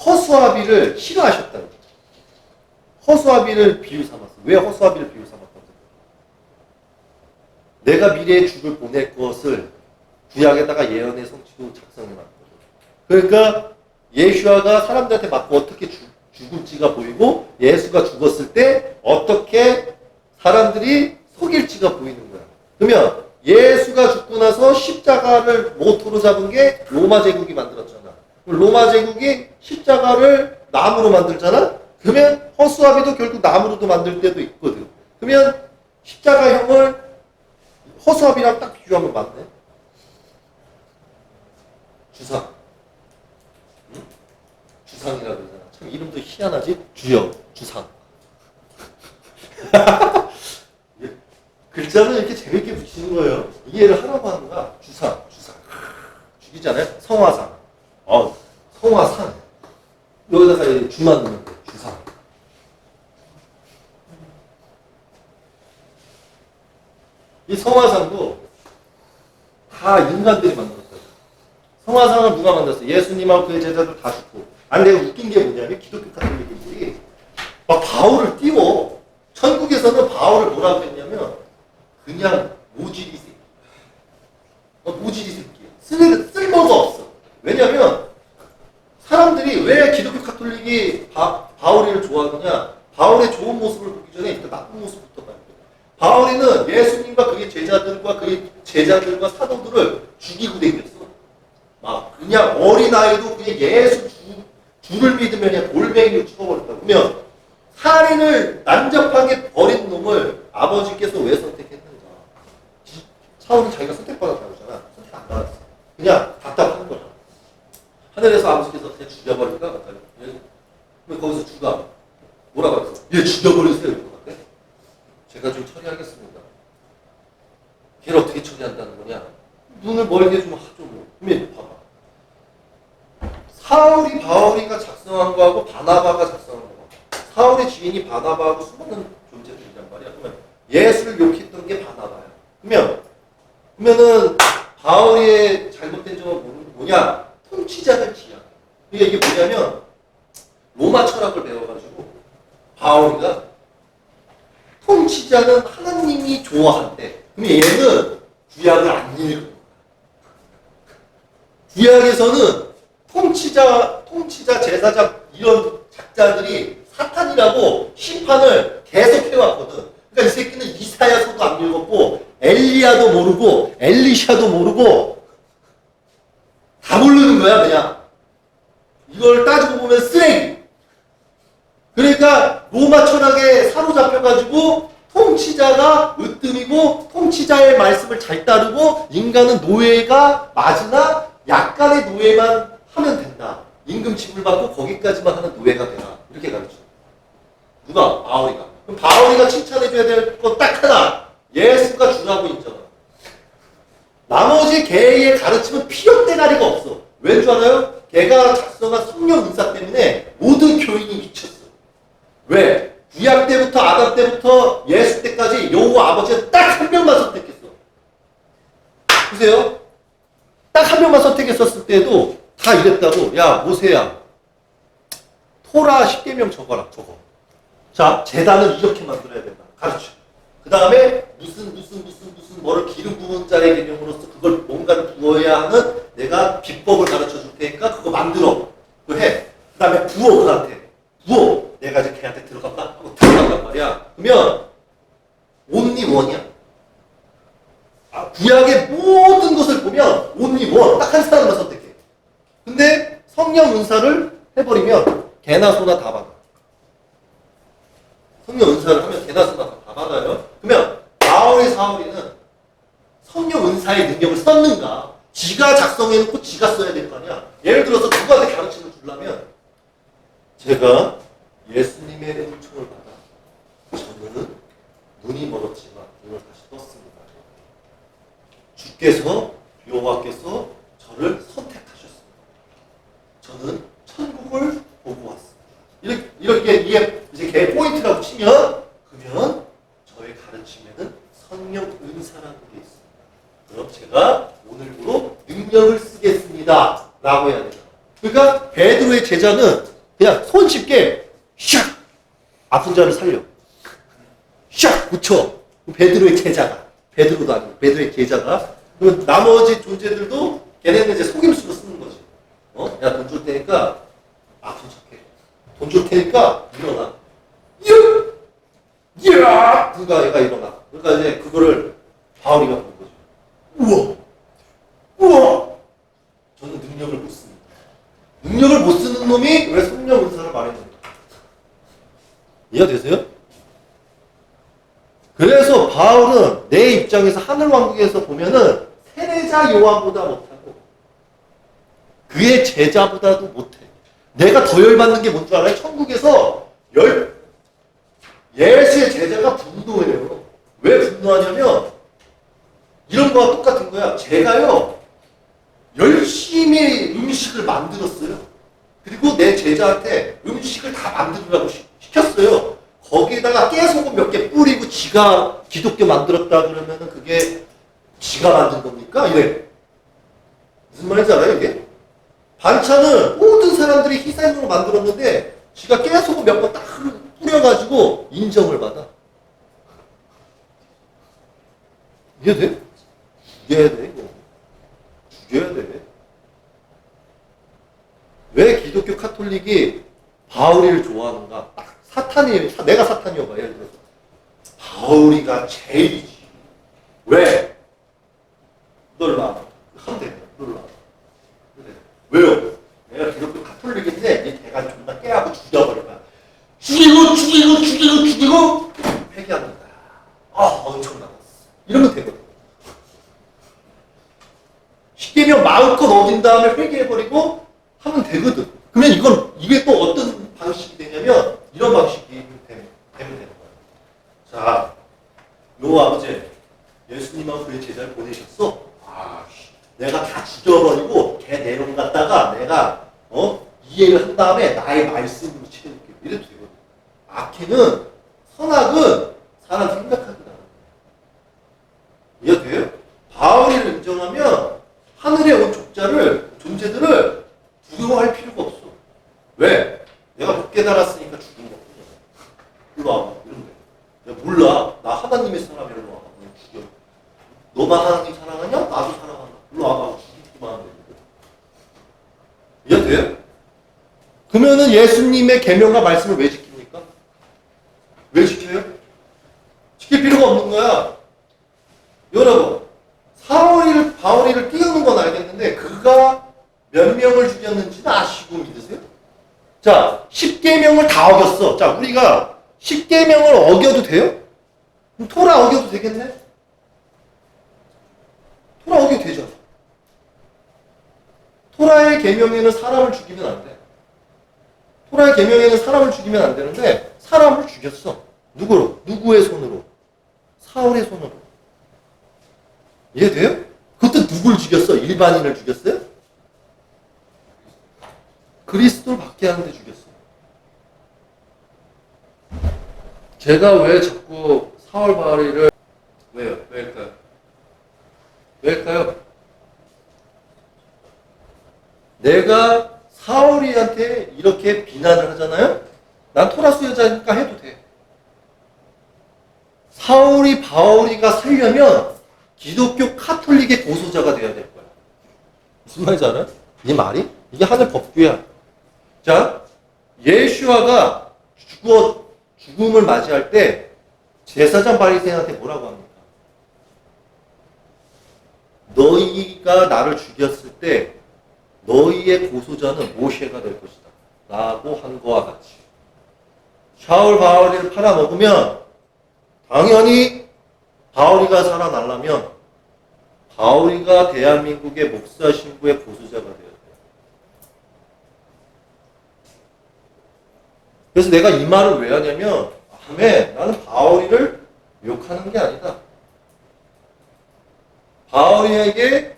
허수아비를 싫어하셨다고. 허수아비를 비유 삼았어. 왜 허수아비를 비유 삼았다고? 내가 미래에 죽을 보낼 것을 구약에다가 예언의 성취도 작성해놨거든. 그러니까 예수아가 사람들한테 맞고 어떻게 죽을지가 보이고 예수가 죽었을 때 어떻게 사람들이 속일지가 보이는 거야. 그러면 예수가 죽고 나서 십자가를 모토로 잡은 게 로마 제국이 만들었잖아. 로마 제국이 십자가를 나무로 만들잖아? 그러면 허수아비도 결국 나무로도 만들 때도 있거든. 그러면 십자가형을 허수아비랑 딱 비교하면 맞네. 주상. 응? 주상이라고 그러잖아. 참 이름도 희한하지? 주여, 주상. 글자를 이렇게 재밌게 붙이는 거예요. 이해를 하라고 하는 거야. 주상, 주상. 죽이잖아요. 성화상. 성화상. 여기다가 주만 넣는 거. 주상. 이 성화상도 다 인간들이 만들었어요. 성화상은 누가 만들었어요? 예수님하고 그의 제자들 다 죽고. 아니 내가 웃긴 게 뭐냐면 기독교 카톨릭들이 막 바울을 띄워. 천국에서는 바울을 뭐라고 했냐면 그냥 모지리 새끼. 모지리 새끼야. 쓸모가 없어. 왜냐면 사람들이 왜 기독교 카톨릭이 바울이를 좋아하느냐? 바울의 좋은 모습을 보기 전에 일단 나쁜 모습부터 봐야 돼. 바울이는 예수님과 그의 제자들과 사도들을 죽이고 다녔어. 막 그냥 어린아이도 그냥 예수 주를 믿으면 그냥 골뱅이로 찍어버렸다. 그러면 살인을 난잡하게 버린 놈을 아버지께서 왜 선택했는가? 사울은 자기가 선택받았다고 하잖아. 선택 안 받았어. 그냥 답답한 거야. 하늘에서 아버지께서 그냥 죽여버릴까? 그럼 거기서 죽어. 뭐라고 했어? 얘 죽여버리세요. 이럴 것 같아. 제가 좀 처리하겠습니다. 걔를 어떻게 처리한다는 거냐? 눈을 멀게 좀 하죠. 그러면 봐봐. 사울이 바울이가 작성한 거하고 바나바가 작성한 거. 사울의 지인이 바나바하고 수많은 존재들이란 말이야. 그러면 예수를 욕했던 게 바나바야. 그러면은 바울의 잘못된 점은 뭐냐? 통치자를 지향해. 그러니까 이게 뭐냐면 로마 철학을 배워가지고 바울이가 통치자는 하나님이 좋아한대. 그러면 얘는 구약을 안 읽어. 구약에서는 통치자, 제사장 이런 작자들이 사탄이라고 심판을 계속 해왔거든. 그러니까 이 새끼는 이사야서도 안 읽었고 엘리야도 모르고 엘리샤도 모르고 다 모르는 거야 그냥. 이걸 따지고 보면 쓰레기. 그러니까 로마 철학에 사로잡혀가지고 통치자가 으뜸이고 통치자의 말씀을 잘 따르고 인간은 노예가 맞으나 약간의 노예만 하면 된다. 임금 지불받고 거기까지만 하는 노예가 되라. 이렇게 가르쳐. 누가? 바울이가. 그럼 바울이가 칭찬해줘야 될 건 딱 하나. 예수가 주라고 인정하라. 나머지 걔의 가르침은 필요대가리가 없어. 왠 줄 알아요? 걔가 작성한 성령 인사 때문에 모든 교인이 미쳤어. 왜? 구약 때부터 아담 때부터 예수 때까지 여호와 아버지가 딱 한 명만 선택했어. 보세요. 딱 한 명만 선택했었을 때도 다 이랬다고. 야 모세야 토라 10계명 적어라. 적어. 자 제단을 이렇게 만들어야 된다. 가르쳐. 그 다음에 무슨 뭐를 기름 부은 자의 개념으로서 그걸 뭔가를 부어야 하는 내가 비법을 가르쳐 줄 테니까 그거 만들어. 그거 해. 그 다음에 부어 그한테. 부어. 내가 이제 걔한테 들어간다 하고 들어간단 말이야. 그러면 온리 원이야. 구약의 모든 것을 보면 온리 원. 딱 한 사람만 선택해. 근데 성령 은사를 해버리면 개나 소나 다 받아. 성령 은사를 하면 개나 소나 다 받아요. 그러면 사울이는 성령 은사의 능력을 썼는가? 지가 작성해놓고 지가 써야 될 거 아니야. 예를 들어서 누구한테 가르침을 주려면 제가 예수님의 은총을 받아 저는 눈이 멀었지만 눈을 다시 떴습니다. 주께서 여호와께서 저를 선택하셨습니다. 저는 천국을 보고 왔습니다. 이렇게 이게 이제 걔 포인트라고 치면 그러면 저의 가르침에는 성령 은사라는 게 있습니다. 그럼 제가 오늘부로 능력을 쓰겠습니다. 라고 해야 되잖아. 그러니까 베드로의 제자는 그냥 손쉽게 샥! 아픈 자를 살려. 샥! 고쳐. 베드로의 제자가. 베드로도 아니고 베드로의 제자가 그 나머지 존재들도 걔네는 이제 속임수로 쓰는 거지. 야, 돈 줄 테니까, 돈 착해. 돈 줄 테니까, 일어나. 야! 그가 얘가 일어나. 그러니까 이제 그거를 바울이가 보는 거죠. 우와! 우와! 저는 능력을 못 씁니다. 능력을 못 쓰는 놈이 왜 성령 은사를 말했는가? 이해가 되세요? 그래서 바울은 내 입장에서 하늘왕국에서 보면은 세례자 요한보다 못하고 그의 제자보다도 못해. 내가 더 열받는 게 뭔 줄 알아요? 천국에서 예수의 제자가 분노해요. 왜 분노하냐면 이런 거와 똑같은 거야. 제가요 열심히 음식을 만들었어요. 그리고 내 제자한테 음식을 다 만들으라고 시켰어요. 거기에다가 깨소금 몇 개 뿌리고 지가 기독교 만들었다 그러면은 그게 지가 만든 겁니까? 이래. 무슨 말인지 알아요, 이게? 반찬은 모든 사람들이 희생으로 만들었는데 지가 깨소금 몇 번 딱 뿌려가지고 인정을 받아. 이게 돼? 이겨야 돼, 이거. 죽여야 돼. 왜 기독교 카톨릭이 바울이를 좋아하는가? 딱 내가 사탄이어봐, 예를 들어서. 바울이가 제일이지. 왜? 놀라. 하면 돼. 놀라. 그래. 왜요? 내가 기독교 카톨릭인데 이 대가리 존나 깨하고 죽여버릴 거야. 죽이고 회개하는 거야. 엄청나갔어. 이러면 되거든. 십계명 마음껏 어긴 다음에 회개해버리고 하면 되거든. 그러면 이게 또 어떤 방식이 되냐면 이런 방식이 되면 되는 거야. 자, 요 아버지 예수님하고 그의 제자를 보내셨어. 내가 다 죽여버리고 걔 내려온 갖다가 내가 이해를 한 다음에 나의 말씀으로 채울게. 이래도 되거든. 악해는 선악은 사람 생각하기 나는 거야. 이해가 돼요? 바울이를 인정하면 하늘에 온 존재들을 두려워할 필요가 없어. 왜? 내가 못 깨달았으니까 죽인 거거든. 일로 와봐. 이러면 돼. 내가 몰라. 나 하나님의 사람이야. 일로 와봐. 그냥 죽여. 너만 하나님 사랑하냐? 나도 사랑한다. 일로 와봐. 죽이기만 하면 돼. 이해돼요? 그러면은 예수님의 계명과 말씀을 왜 지킵니까? 왜 지켜요? 지킬 필요가 없는 거야. 여러분, 바울이를 띄우는 건 알겠는데 그가 몇 명을 죽였는지는 아시고 믿으세요? 자, 10계명을 다 어겼어. 자, 우리가 10계명을 어겨도 돼요? 그럼 토라 어겨도 되겠네? 토라 어겨도 되죠. 토라의 계명에는 사람을 죽이면 안 돼. 토라의 계명에는 사람을 죽이면 안 되는데 사람을 죽였어. 누구로? 누구의 손으로? 사울의 손으로. 이해돼요? 그것도 누굴 죽였어? 일반인을 죽였어요? 그리스도를 받게 하는데 죽였어요. 제가 왜 자꾸 사울 바울이를 왜요? 왜일까요? 왜일까요? 내가 사울이한테 이렇게 비난을 하잖아요? 난 토라스 여자니까 해도 돼. 사울이 바울이가 살려면 기독교 카톨릭의 고소자가 돼야 될 거야. 무슨 말인지 알아요? 이 말이? 이게 하늘 법규야. 자, 예수아가 죽음을 맞이할 때 제사장 바리새인한테 뭐라고 합니까? 너희가 나를 죽였을 때 너희의 고소자는 모세가 될 것이다. 라고 한 거와 같이. 샤울 바울이를 팔아먹으면 당연히 바울이가 살아나려면 바울이가 대한민국의 목사 신부의 고소자가 되어야 돼요. 그래서 내가 이 말을 왜 하냐면 나는 바울이를 욕하는 게 아니다. 바울이에게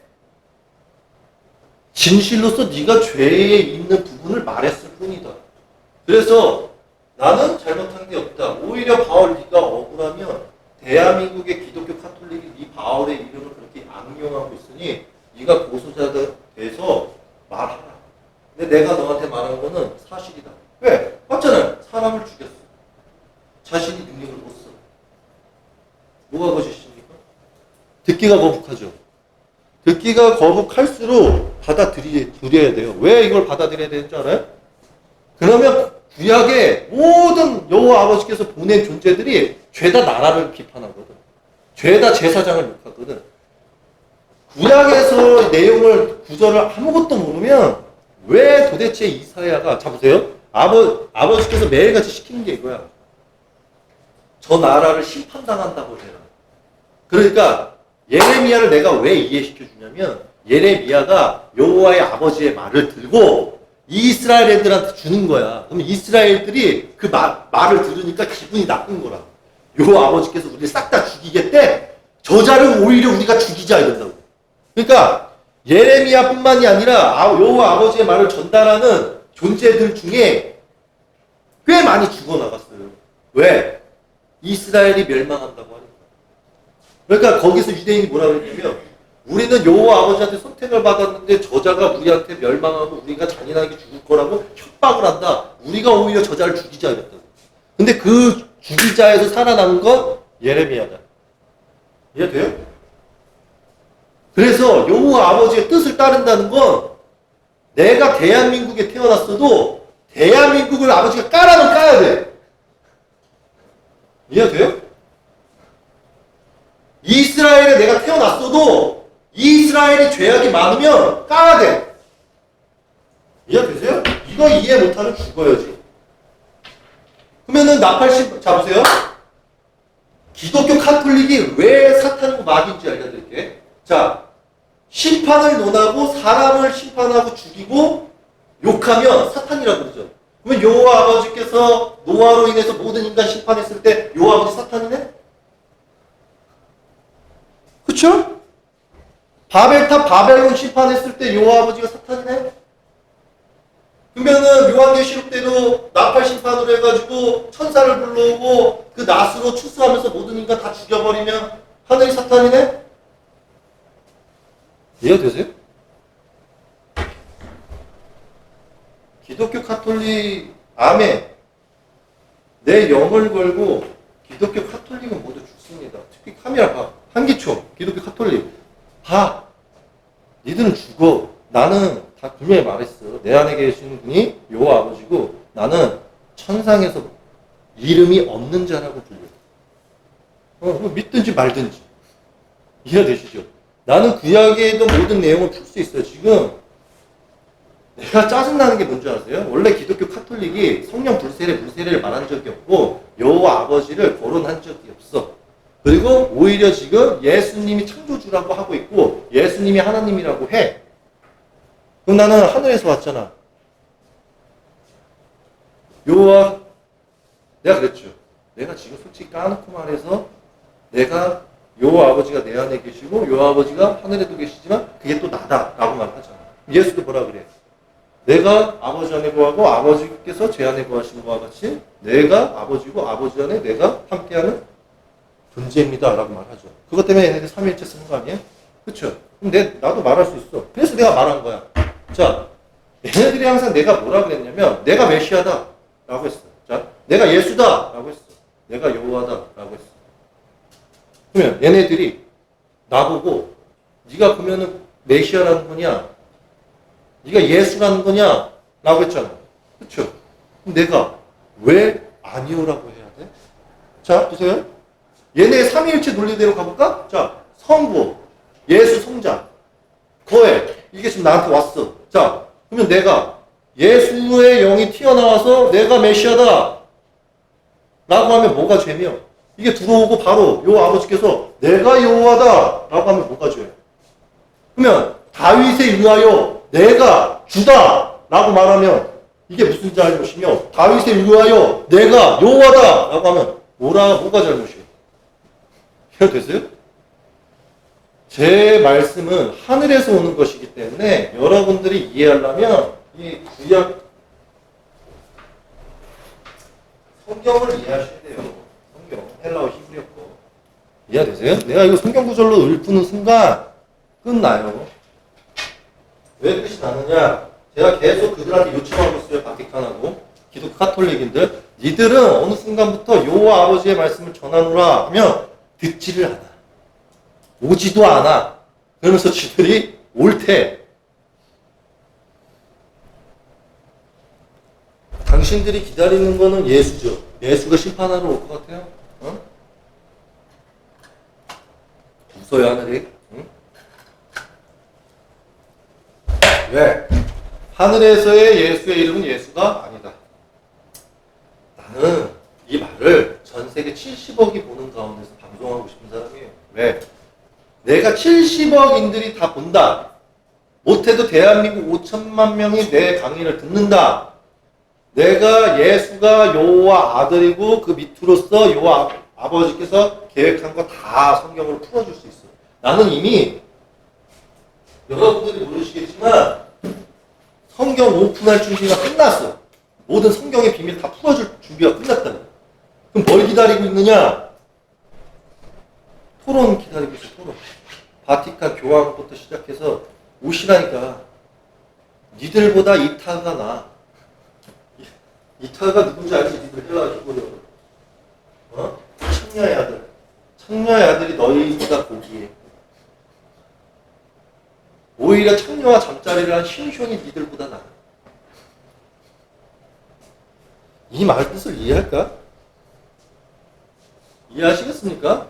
진실로서 네가 죄에 있는 부분을 말했을 뿐이다. 그래서 나는 잘못한 게 없다. 오히려 바울 네가 억울하면 대한민국의 기독교 카톨릭이 네 바울의 이름을 그렇게 악용하고 있으니 네가 고소자 돼서 말하라. 근데 내가 너한테 말한 거는 사실이다. 왜? 맞잖아요. 사람을 죽였어. 자신이 능력을 못 써. 뭐가 거짓입니까? 듣기가 거북하죠. 듣기가 거북할수록 받아들여야 돼요. 왜 이걸 받아들여야 되는 줄 알아요? 그러면 구약의 모든 여호와 아버지께서 보낸 존재들이 죄다 나라를 비판하거든. 죄다 제사장을 욕하거든. 구약에서 내용을 구절을 아무것도 모르면 왜 도대체 이사야가 자 보세요. 아버지께서 매일같이 시키는 게 이거야. 저 나라를 심판당한다고 해라. 그러니까 예레미야를 내가 왜 이해시켜 주냐면 예레미야가 여호와의 아버지의 말을 들고 이스라엘 애들한테 주는 거야. 그럼 이스라엘들이 그 말을 들으니까 기분이 나쁜 거라. 여호와 아버지께서 우리를 싹 다 죽이겠대. 저자를 오히려 우리가 죽이자 이런다고. 그러니까 예레미야뿐만이 아니라 여호와 아버지의 말을 전달하는 존재들 중에 꽤 많이 죽어나갔어요. 왜? 이스라엘이 멸망한다고 하니까. 그러니까 거기서 유대인이 뭐라고 했냐면 우리는 여호와 아버지한테 선택을 받았는데 저자가 우리한테 멸망하고 우리가 잔인하게 죽을 거라고 협박을 한다. 우리가 오히려 저자를 죽이자 이랬다고. 근데 그 죽이자에서 살아남은 건 예레미야다. 이해돼요? 그래서 여호와 아버지의 뜻을 따른다는 건 내가 대한민국에 태어났어도 대한민국을 아버지가 까라면 까야 돼. 이해돼요? 이스라엘에 내가 태어났어도 이스라엘이 죄악이 많으면 까야 돼. 이해되세요? 이거 이해 못하면 죽어야지. 그러면은 나팔신 자 보세요. 기독교 카톨릭이 왜 사탄이고 마귀인지 알려드릴게. 자, 심판을 논하고 사람을 심판하고 죽이고 욕하면 사탄이라고 그러죠. 그러면 여호와 아버지께서 노아로 인해서 모든 인간 심판했을 때 여호와 아버지 사탄이네? 그쵸? 바벨탑 바벨론 심판했을 때 여호와 아버지가 사탄이네? 그러면은 요한계시록 때도 나팔 심판으로 해가지고 천사를 불러오고 그 낫으로 추수하면서 모든 인간 다 죽여버리면 하늘이 사탄이네? 이해가 되세요? 기독교 카톨릭 아멘. 내 영을 걸고 기독교 카톨릭은 모두 죽습니다. 특히 카메라 봐. 한기초 기독교 카톨릭 봐. 니들은 죽어. 나는 다 분명히 말했어. 내 안에 계시는 분이 여호와 아버지고 나는 천상에서 이름이 없는 자라고 불려. 믿든지 말든지. 이해되시죠? 나는 구약에 있던 모든 내용을 풀 수 있어요. 지금 내가 짜증나는 게 뭔지 아세요? 원래 기독교 카톨릭이 성령 불세례를 말한 적이 없고 여호와 아버지를 거론한 적이 없어. 그리고 오히려 지금 예수님이 창조주라고 하고 있고 예수님이 하나님이라고 해. 그럼 나는 하늘에서 왔잖아. 여호와 내가 그랬죠. 내가 지금 솔직히 까놓고 말해서 내가 여호와 아버지가 내 안에 계시고 여호와 아버지가 하늘에도 계시지만 그게 또 나다라고 말하잖아. 예수도 뭐라 그래? 내가 아버지 안에 거하고 아버지께서 제 안에 거하신 것과 같이 내가 아버지고 아버지 안에 내가 함께하는 존재입니다 라고 말하죠. 그것 때문에 얘네들 삼위일체 쓰는 거 아니에요? 그쵸? 그럼 나도 말할 수 있어. 그래서 내가 말한 거야. 자, 얘네들이 항상 내가 뭐라 그랬냐면 내가 메시아다 라고 했어. 자, 내가 예수다 라고 했어. 내가 여호와다 라고 했어. 그러면 얘네들이 나보고 네가 그러면은 메시아라는 거냐? 네가 예수라는 거냐? 라고 했잖아. 그쵸? 그럼 내가 왜 아니오라고 해야 돼? 자, 보세요. 얘네의 삼위일체 논리대로 가볼까? 자, 성부, 예수 성자, 거해. 이게 지금 나한테 왔어. 자, 그러면 내가 예수의 영이 튀어나와서 내가 메시아다 라고 하면 뭐가 죄며? 이게 들어오고 바로 요 아버지께서 내가 여호와다 라고 하면 뭐가 죄? 그러면 다윗에 의하여 내가 주다 라고 말하면 이게 무슨 잘못이며 다윗에 의하여 내가 여호와다 라고 하면 뭐가 잘못이에요? 이해됐어요? 제 말씀은 하늘에서 오는 것이기 때문에 여러분들이 이해하려면 이 구약 성경을 이해하셔야 돼요. 성경, 헬라어, 히브리어 거. 이해되세요? 내가 이거 성경 구절로 읊는 순간 끝나요. 왜 끝이 나느냐? 제가 계속 그들한테 요청하고 있어요. 바티칸하고 기독교 카톨릭인들. 니들은 어느 순간부터 여호와 아버지의 말씀을 전하노라 하면 듣지를 않아. 오지도 않아. 그러면서 지들이 옳대. 당신들이 기다리는 거는 예수죠. 예수가 심판하러 올 것 같아요? 어? 웃어요, 하늘이? 응? 왜? 하늘에서의 예수의 이름은 예수가 아니다. 나는 이 말을 전 세계 70억이 보는 가운데서 방송하고 싶은 사람이에요. 왜? 내가 70억인들이 다 본다. 못해도 대한민국 5천만 명이 내 강의를 듣는다. 내가 예수가 여호와 아들이고 그 밑으로서 여호와 아버지께서 계획한 거 다 성경으로 풀어줄 수 있어. 나는 이미 여러분들이 모르시겠지만 성경 오픈할 준비가 끝났어. 모든 성경의 비밀 다 풀어줄 준비가 끝났다. 그럼 뭘 기다리고 있느냐? 토론 기다리고 있어. 토론. 바티칸 교황부터 시작해서 오시라니까. 니들보다 이타가 나. 이타가 누군지 알지? 니들 해가지고 어? 창녀의 아들. 창녀의 아들이 너희보다 고기해. 오히려 창녀와 잠자리를 한 심숑이 니들보다 나아. 이 말 뜻을 이해할까? 이해하시겠습니까?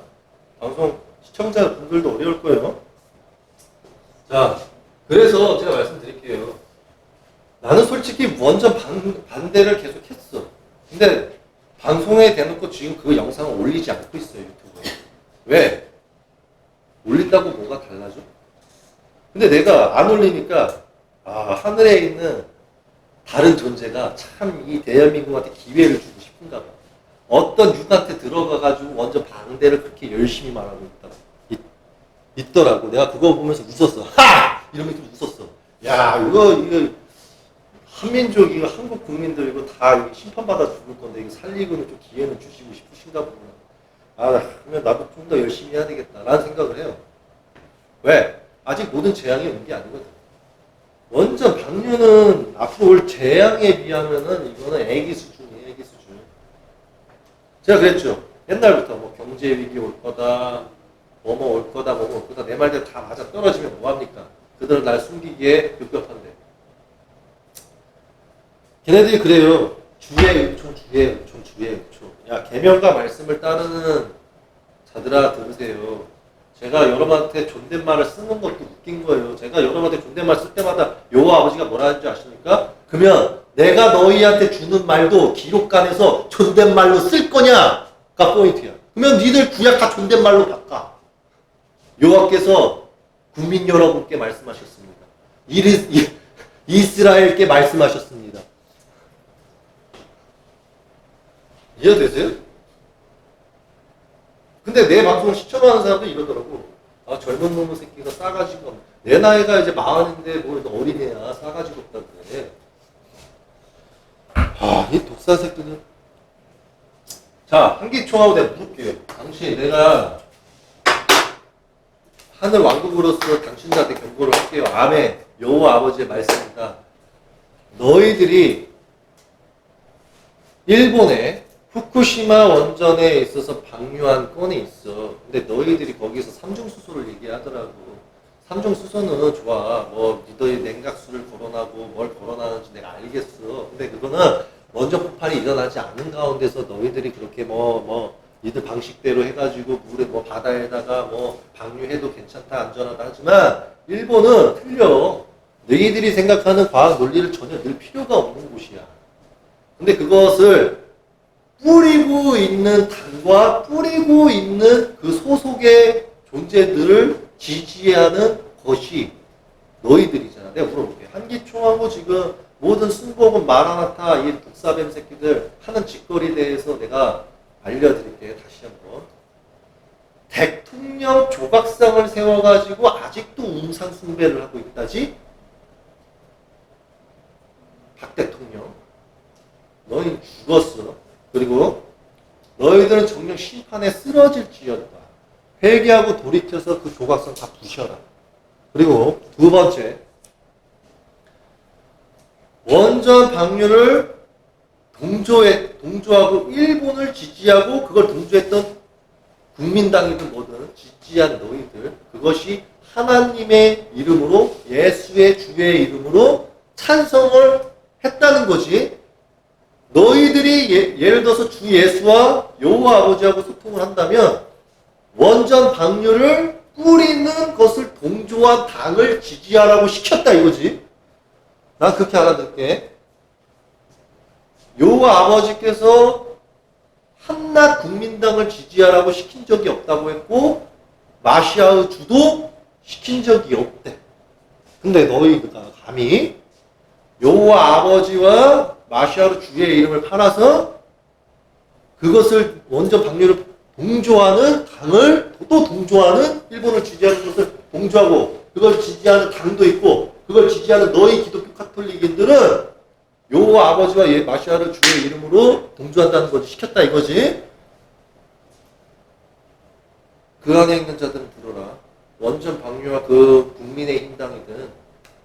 방송 시청자분들도 어려울 거예요. 자, 그래서 제가 말씀드릴게요. 나는 솔직히 완전 반대를 계속 했어. 근데 방송에 대놓고 지금 그 영상을 올리지 않고 있어요, 유튜브에. 왜? 올린다고 뭐가 달라져? 근데 내가 안 올리니까, 하늘에 있는 다른 존재가 참 이 대한민국한테 기회를 주고 싶은가 봐. 어떤 육한테 들어가가지고 완전 반대를 그렇게 열심히 말하고 있더라고. 내가 그거 보면서 웃었어. 하! 이러면서 웃었어. 야, 이거, 한민족, 이거 한국 국민들 이거 다 심판받아 죽을 건데, 이거 살리고는 좀 기회는 주시고 싶으신가 보구나. 그러면 나도 좀 더 열심히 해야 되겠다. 라는 생각을 해요. 왜? 아직 모든 재앙이 온 게 아니거든. 완전 방류는 앞으로 올 재앙에 비하면은 이거는 애기 수준이에요, 애기 수준. 제가 그랬죠. 옛날부터 뭐 경제 위기 올 거다, 뭐뭐 올 거다, 뭐뭐 올 거다. 내 말대로 다 맞아 떨어지면 뭐합니까? 그들은 날 숨기기에 급급한데. 걔네들이 그래요. 주의 은총, 주의 은총, 주의 은총. 야, 계명과 말씀을 따르는 자들아 들으세요. 제가 여러분한테 존댓말을 쓰는 것도 웃긴 거예요. 제가 여러분한테 존댓말 쓸 때마다 여호와 아버지가 뭐라 하는지 아십니까? 그러면 내가 너희한테 주는 말도 기록관에서 존댓말로 쓸 거냐가 포인트야. 그러면 니들 구약 다 존댓말로 바꿔. 여호와께서 국민 여러분께 말씀하셨습니다. 이스라엘께 말씀하셨습니다. 이해되세요? 근데 내 방송을 시청하는 사람도 이러더라고. 젊은 놈의 새끼가 싸가지가 없네. 내 나이가 이제 40인데 뭐 어린애야. 싸가지가 없다 그래. 이 독사 새끼는. 자, 한기총하고 내가 물을게요. 당신, 내가 하늘 왕국으로서 당신들한테 경고를 할게요. 아멘. 여호와 아버지의 말씀입니다. 너희들이 일본에 후쿠시마 원전에 있어서 방류한 건이 있어. 근데 너희들이 거기서 삼중수소를 얘기하더라고. 삼중수소는 좋아. 뭐 너희 냉각수를 거론하고 뭘 거론하는지 내가 알겠어. 근데 그거는 원전 폭발이 일어나지 않은 가운데서 너희들이 그렇게 니들 방식대로 해가지고 물에 바다에다가 방류해도 괜찮다 안전하다 하지만 일본은 틀려. 너희들이 생각하는 과학 논리를 전혀 늘 필요가 없는 곳이야. 근데 그것을 뿌리고 있는 당과 뿌리고 있는 그 소속의 존재들을 지지하는 것이 너희들이잖아. 내가 물어볼게. 한기총하고 지금 모든 순복음 마라나타 이 독사뱀 새끼들 하는 짓거리에 대해서 내가 알려드릴게요. 다시 한번. 대통령 조각상을 세워가지고 아직도 우상 숭배를 하고 있다지? 박 대통령. 너희 죽었어. 그리고 너희들은 정녕 심판에 쓰러질지어다. 회개하고 돌이켜서 그 조각상 다 부셔라. 그리고 두 번째, 원전 방류를 동조하고 일본을 지지하고 그걸 동조했던 국민당이든 뭐든 지지한 너희들, 그것이 하나님의 이름으로 예수의 주의 이름으로 찬성을 했다는 거지. 너희들이 예를 들어서 주 예수와 여호와 아버지하고 소통을 한다면 원전 방류를 뿌리는 것을 동조한 당을 지지하라고 시켰다 이거지. 난 그렇게 알아들게. 여호와 아버지께서 한낱 국민당을 지지하라고 시킨 적이 없다고 했고 마시아의 주도 시킨 적이 없대. 근데 너희가 감히 여호와 아버지와 마시아의 주의 이름을 팔아서 그것을 원전 방류를 동조하는 당을 또 동조하는 일본을 지지하는 것을 동조하고 그걸 지지하는 당도 있고 그걸 지지하는 너희 기독교 카톨릭인들은 여호와 아버지와 마시아를 주의 이름으로 동조한다는 것을 시켰다 이거지. 그 안에 있는 자들은 들어라. 원전 방류와 그 국민의힘당이든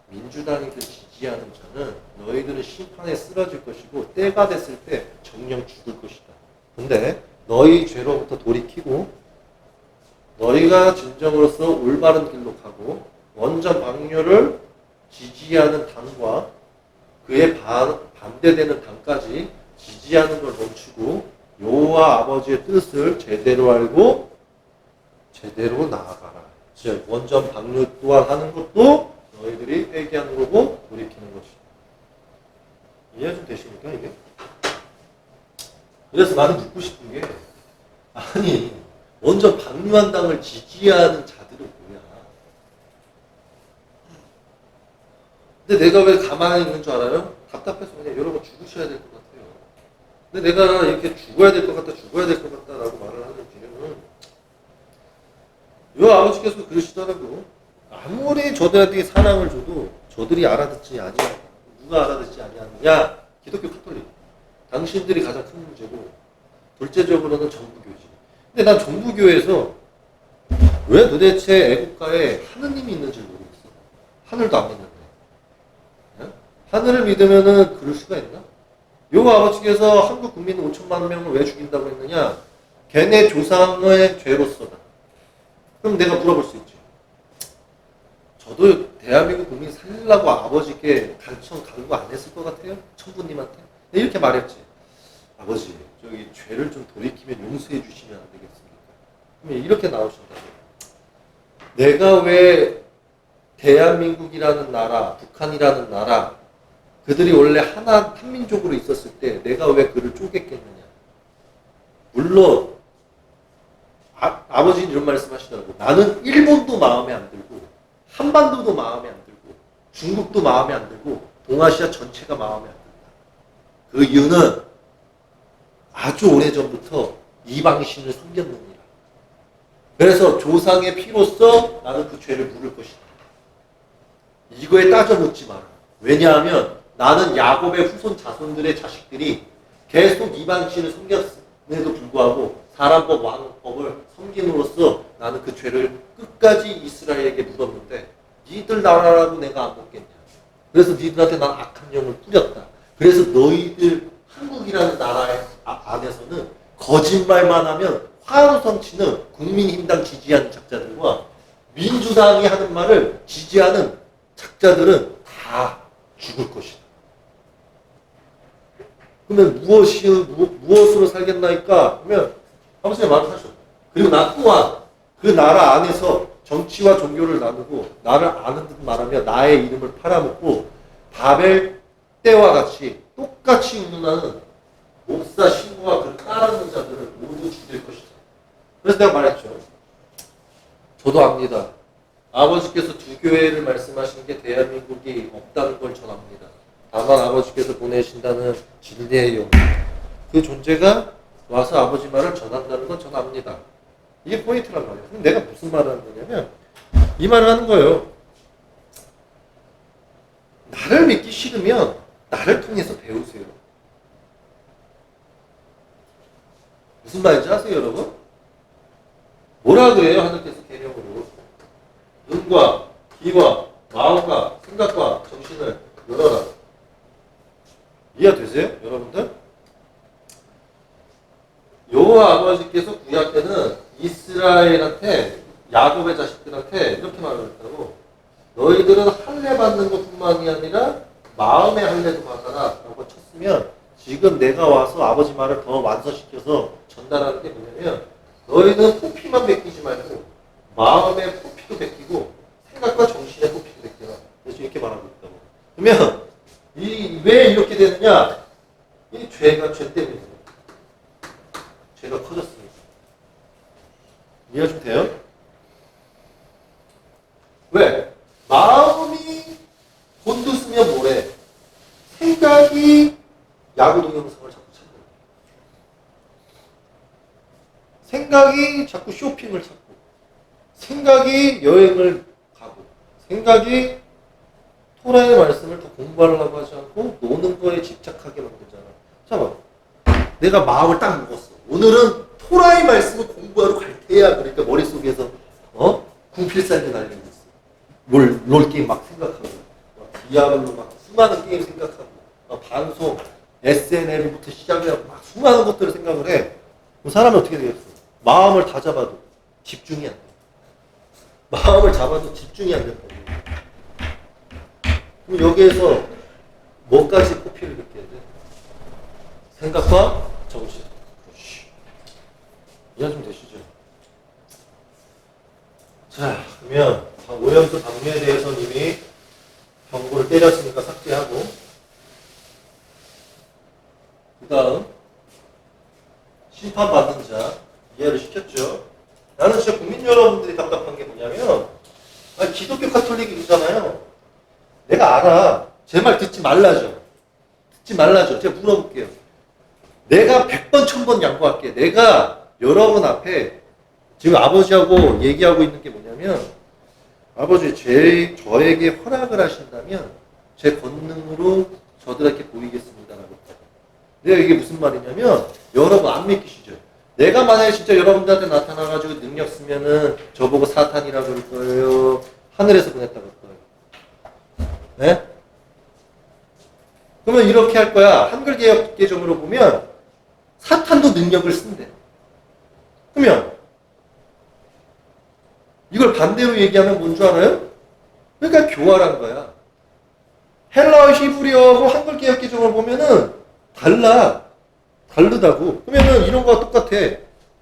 민주당이든 지지하는 자는 너희들은 심판에 쓰러질 것이고 때가 됐을 때 정령 죽을 것이다. 근데 너희 죄로부터 돌이키고 너희가 진정으로서 올바른 길로 가고 원전 방류를 지지하는 당과 그에 반대되는 당까지 지지하는 걸 멈추고 여호와 아버지의 뜻을 제대로 알고 제대로 나아가라. 즉 원전 방류 또한 하는 것도 너희들이 회개하는 거고 돌이키는 것이다. 이해 좀 되십니까 이게? 그래서 나는 묻고 싶은 게 아니 원전 방류한 당을 지지하는 자들은 뭐야? 근데 내가 왜 가만히 있는 줄 알아요? 답답해서 그냥 여러분 죽으셔야 될 것 같아요. 근데 내가 이렇게 죽어야 될 것 같다, 죽어야 될 것 같다라고 말을 하는 이유는 요 아버지께서 그러시더라고. 아무리 저들한테 사랑을 줘도 저들이 알아듣지 아니야. 누가 알아듣지 아니하느냐? 기독교 카톨릭. 당신들이 가장 큰 문제고 둘째적으로는 정부교지. 근데 난 정부교에서 왜 도대체 애국가에 하느님이 있는지 모르겠어. 하늘도 안 믿는데. 하늘을 믿으면은 그럴 수가 있나? 요 아버지께서 한국 국민 5천만 명을 왜 죽인다고 했느냐? 걔네 조상의 죄로서다. 그럼 내가 물어볼 수 있지. 저도 대한민국 국민 살리려고 아버지께 강구 안 했을 것 같아요? 천부님한테? 이렇게 말했지. 아버지, 저기 죄를 좀 돌이키면 용서해 주시면 안 되겠습니까? 그러면 이렇게 나오신다고. 내가 왜 대한민국이라는 나라, 북한이라는 나라, 그들이 원래 한민족으로 있었을 때 내가 왜 그를 쪼갰겠느냐. 물론 아버지는 이런 말씀 하시더라고. 나는 일본도 마음에 안 들고 한반도도 마음에 안 들고 중국도 마음에 안 들고 동아시아 전체가 마음에 안 든다. 그 이유는 아주 오래전부터 이방신을 섬겼느니라. 그래서 조상의 피로써 나는 그 죄를 물을 것이다. 이거에 따져 묻지 마라. 왜냐하면 나는 야곱의 후손 자손들의 자식들이 계속 이방신을 섬겼음에도 불구하고 사람법 왕법을 섬김으로써 나는 그 죄를 끝까지 이스라엘에게 물었는데 니들 나라라고 내가 안 먹겠냐. 그래서 니들한테 난 악한 영을 뿌렸다. 그래서 너희들 한국이라는 나라 안에서는 거짓말만 하면 화우성치는 국민힘당 지지하는 작자들과 민주당이 하는 말을 지지하는 작자들은 다 죽을 것이다. 그러면 무엇으로 살겠나니까? 그러면 아버지의 말을 하셨다. 그리고 나 또한 그 나라 안에서 정치와 종교를 나누고 나를 아는 듯 말하며 나의 이름을 팔아먹고 바벨 때와 같이 똑같이 운운하는 목사, 신부와 그 따르는 자들을 모두 죽일 것이다. 그래서 내가 말했죠. 저도 압니다. 아버지께서 두 교회를 말씀하시는 게 대한민국이 없다는 걸 전 압니다. 다만 아버지께서 보내신다는 진리의 영, 그 존재가 와서 아버지 말을 전한다는 건 전 압니다. 이게 포인트란 말이에요. 그럼 내가 무슨 말을 하는 거냐면 이 말을 하는 거예요. 나를 믿기 싫으면 나를 통해서 배우세요. 무슨 말인지 아세요, 여러분? 뭐라 그래요, 하늘께서 계명으로? 눈과 귀와 마음과 생각과 정신을 열어라. 이해되세요, 여러분들? 여호와 아버지께서 구약 때는 이스라엘한테 야곱의 자식들한테 이렇게 말을 했더라고요. 마음의 할례도 받아라 라고 쳤으면 지금 내가 와서 아버지 말을 더 완성시켜서 전달하는 게 뭐냐면 너희는 포피만 베끼지 말고 마음의 포피도 베끼고 생각과 정신의 포피도 베껴라. 그래서 이렇게 말하고 있다고. 그러면 왜 이렇게 되느냐? 이 죄가 죄 때문이에요. 죄가 커졌으니까. 이해가 좀 돼요? 왜? 마음이 곤두쓰면 뭐래? 생각이 야구 동영상을 자꾸 찾는 거야. 생각이 자꾸 쇼핑을 찾고, 생각이 여행을 가고, 생각이 토라의 말씀을 더 공부하려고 하지 않고 노는 거에 집착하게 만들잖아. 잠깐만. 내가 마음을 딱 먹었어. 오늘은 토라의 말씀을 공부하러 갈 테야. 그러니까 머릿속에서 궁필살기 날리고 있어. 롤게임 막 생각하고, 디아블로 막 수많은 게임 생각하고, 방송, SNL부터 시작해서 막 수많은 것들을 생각을 해. 그럼 사람이 어떻게 되겠어? 마음을 다 잡아도 집중이 안 돼. 마음을 잡아도 집중이 안 된다고. 그럼 여기에서 뭐까지 포피를 느껴야 돼? 생각과 정신. 그렇지. 이해 좀 되시죠? 자, 그러면 오염수 방류에 대해서는 이미 경고를 때렸으니까 삭제하고, 그 다음 심판받은 자 이해를 시켰죠. 나는 진짜 국민 여러분들이 답답한 게 뭐냐면, 기독교 카톨릭이잖아요. 내가 알아. 제 말 듣지 말라죠. 듣지 말라죠. 제가 물어볼게요. 내가 100번 1000번 양보할게. 내가 여러분 앞에 지금 아버지하고 얘기하고 있는 게 뭐냐면, 아버지 저에게 허락을 하신다면 제 권능으로 저들에게 보이겠습니다라고 했다. 내가 이게 무슨 말이냐면, 여러분 안 믿기시죠? 내가 만약에 진짜 여러분들한테 나타나가지고 능력 쓰면은 저보고 사탄이라 그럴 거예요. 하늘에서 보냈다 그럴 거예요. 네? 그러면 이렇게 할 거야. 한글개혁 개정으로 보면 사탄도 능력을 쓴대. 그러면 이걸 반대로 얘기하면 뭔 줄 알아요? 그러니까 교활한 거야. 헬라어 히브리어하고 한글개혁 개정을 보면은 다르다고. 그러면은 이런 거와 똑같아.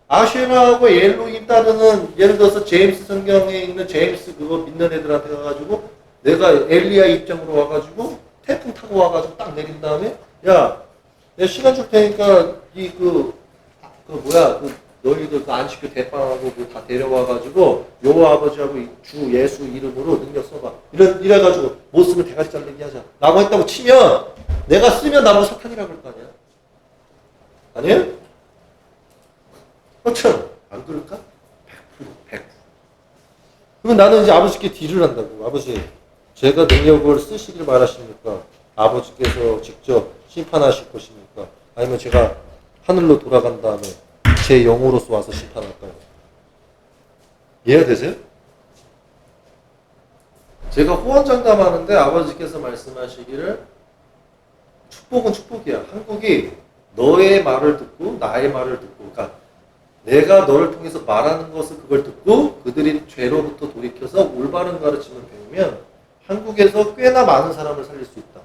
아쉐나하고 엘로힘 따르는, 예를 들어서 제임스 성경에 있는 제임스 그거 믿는 애들한테 가가지고 내가 엘리야 입장으로 와가지고 태풍 타고 와가지고 딱 내린 다음에, 야, 내가 시간 줄 테니까 너희들 그 안식교 대빵하고 다 데려와가지고 요 아버지하고 주 예수 이름으로 능력 써봐. 이래가지고 못 쓰면 대가리 잘리기 하자. 라고 했다고 치면 내가 쓰면 나보고 사탄이라고 그럴 거 아니야? 아니에요? 그렇죠? 안 그럴까? 100%. 그러면 나는 이제 아버지께 딜을 한다고. 아버지, 제가 능력을 쓰시길 바라십니까? 아버지께서 직접 심판하실 것입니까? 아니면 제가 하늘로 돌아간 다음에 제 영으로서 와서 심판할까요? 이해가 되세요? 제가 호언장담하는데 아버지께서 말씀하시기를 축복은 축복이야. 한국이 너의 말을 듣고 나의 말을 듣고, 그러니까 내가 너를 통해서 말하는 것을 그걸 듣고 그들이 죄로부터 돌이켜서 올바른 가르침을 배우면 한국에서 꽤나 많은 사람을 살릴 수 있다.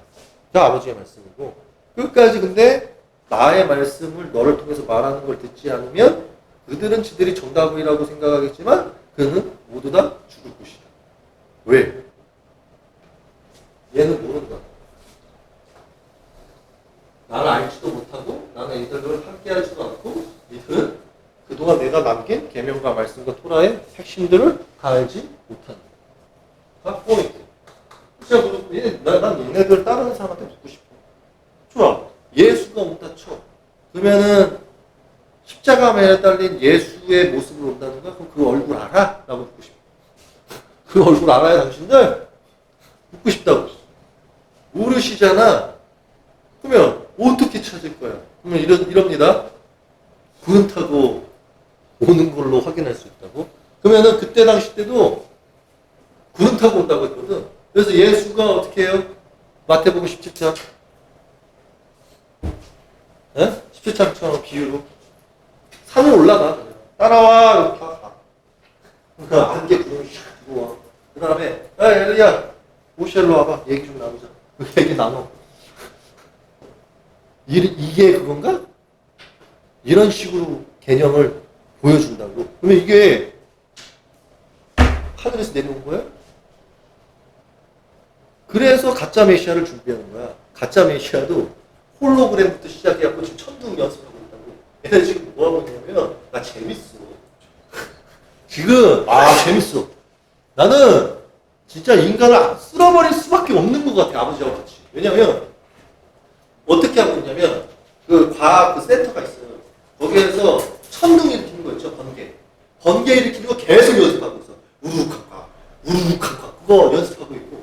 그 아버지의 말씀이고, 끝까지 근데 나의 말씀을 너를 통해서 말하는 걸 듣지 않으면 그들은 지들이 정답이라고 생각하겠지만 그는 모두 다 죽을 것이다. 왜? 얘는 모른다. 나를 알지도 못하고 나는 이들을 함께하지도 않고 이들은 그동안 내가 남긴 계명과 말씀과 토라의 핵심들을 다 알지 못한다. 다 포인트. 난 얘네들 따르는 사람한테 묻고 싶어. 좋아. 예수가 온다 쳐. 그러면은 십자가 매에 딸린 예수의 모습을 온다는 거야? 그럼 그 얼굴 알아? 라고 묻고 싶어. 그 얼굴 알아야 당신들? 묻고 싶다고. 모르시잖아. 그러면 어떻게 찾을 거야? 그러면 이럽니다. 구름 타고 오는 걸로 확인할 수 있다고? 그러면은 그때 당시 때도 구름 타고 온다고 했거든. 그래서 예수가 어떻게 해요? 마태복음 17장. 네? 17장처럼 비유로 산을 올라가. 그냥. 따라와. 이렇게 가. 그러니까 안개 구름이 샥 들고 와. 그 다음에 야 엘리야 모시엘로 와봐. 얘기 좀 나누자. 그 얘기 나눠. 이게 그건가? 이런 식으로 개념을 보여준다고. 그러면 이게 하늘에서 내려온 거야? 그래서 가짜 메시아를 준비하는 거야. 가짜 메시아도 홀로그램부터 시작해갖고 지금 천둥 연습하고 있다고. 얘네 지금 뭐 하고 있냐면, 나 재밌어. 지금, 재밌어. 나는 진짜 인간을 쓸어버릴 수밖에 없는 것 같아, 아버지하고 같이. 왜냐면, 어떻게 하고 있냐면, 그 과학 그 센터가 있어요. 거기에서 천둥 일으키는 거 있죠, 번개. 번개 일으키는 거 계속 연습하고 있어. 우르르캉쾅, 우르르캉쾅. 그거 연습하고 있고.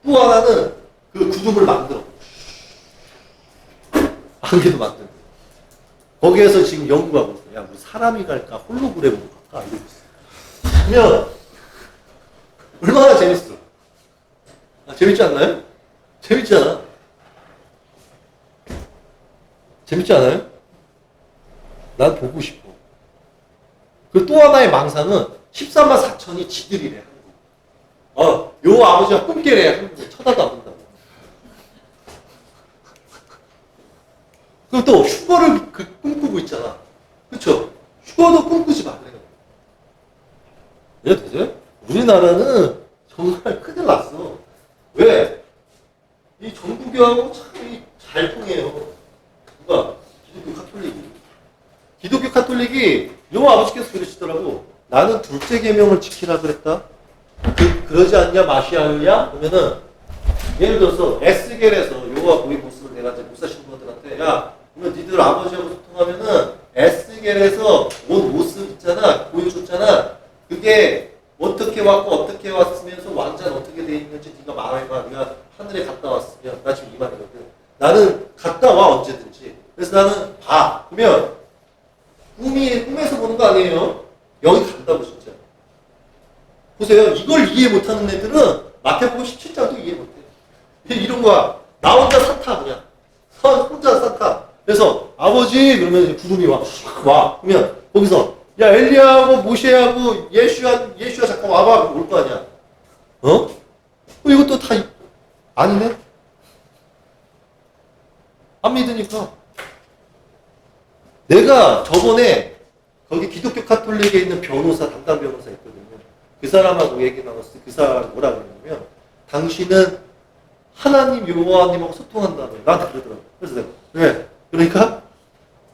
또 하나는 그 구름을 만들어. 안개도 만들고. 거기에서 지금 연구하고 있어. 야, 우리 사람이 갈까, 홀로그램으로 갈까, 이러고 있어. 그러면, 얼마나 재밌어. 재밌지 않나요? 재밌잖아. 재밌지 않아요? 난 보고 싶어. 그리고 또 하나의 망상은 13만 4천이 지들이래, 한국. 요 아버지가 꿈깨래, 한국에 쳐다도 안 본다고. 그리고 또 휴거를 꿈꾸고 있잖아. 그쵸? 휴거도 꿈꾸지 마, 그래요. 이해 되세요? 우리나라는 정말 큰일 났어. 왜? 이 정부교하고 참 잘 통해요. 누가? 기독교 카톨릭이. 기독교 카톨릭이 요 아버지께서 그러시더라고. 나는 둘째 계명을 지키라 그랬다. 그러지 않냐 마시아냐? 그러면은 예를 들어서 에스겔에서 요와 고위 보스를 내가 이제 목사 신부들한테 야, 그러면 니들 아버지하고 소통하면은 에스겔에서 온 모습 있잖아, 보여줬잖아. 그게 어떻게 왔고 어떻게 왔으면서 왕자는 어떻게 돼 있는지 네가 말해봐. 네가 하늘에 갔다 왔으면 나 지금 이 말이거든. 나는 갔다 와 언제든지. 그래서 나는 봐. 그러면 꿈에서 보는 거 아니에요. 여기 간다고 진짜. 보세요. 이걸 이해 못하는 애들은 마태복음 17장도 이해 못해. 이런 거야. 나 혼자 산타 그냥. 혼자 산타. 그래서 아버지 그러면 이제 구름이 와. 그러면 거기서 야 엘리야하고 모세하고 예수야 잠깐 와봐. 올 거 아니야. 이것도 다 아니네. 안 믿으니까. 내가 저번에 거기 기독교 카톨릭에 있는 변호사 담당 변호사 있거든요. 그 사람하고 얘기 나눴을 때 그 사람 뭐라 그랬냐면 당신은 하나님 여호와님하고 소통한다는 나한테 그러더라고. 그래서 내가 왜? 그러니까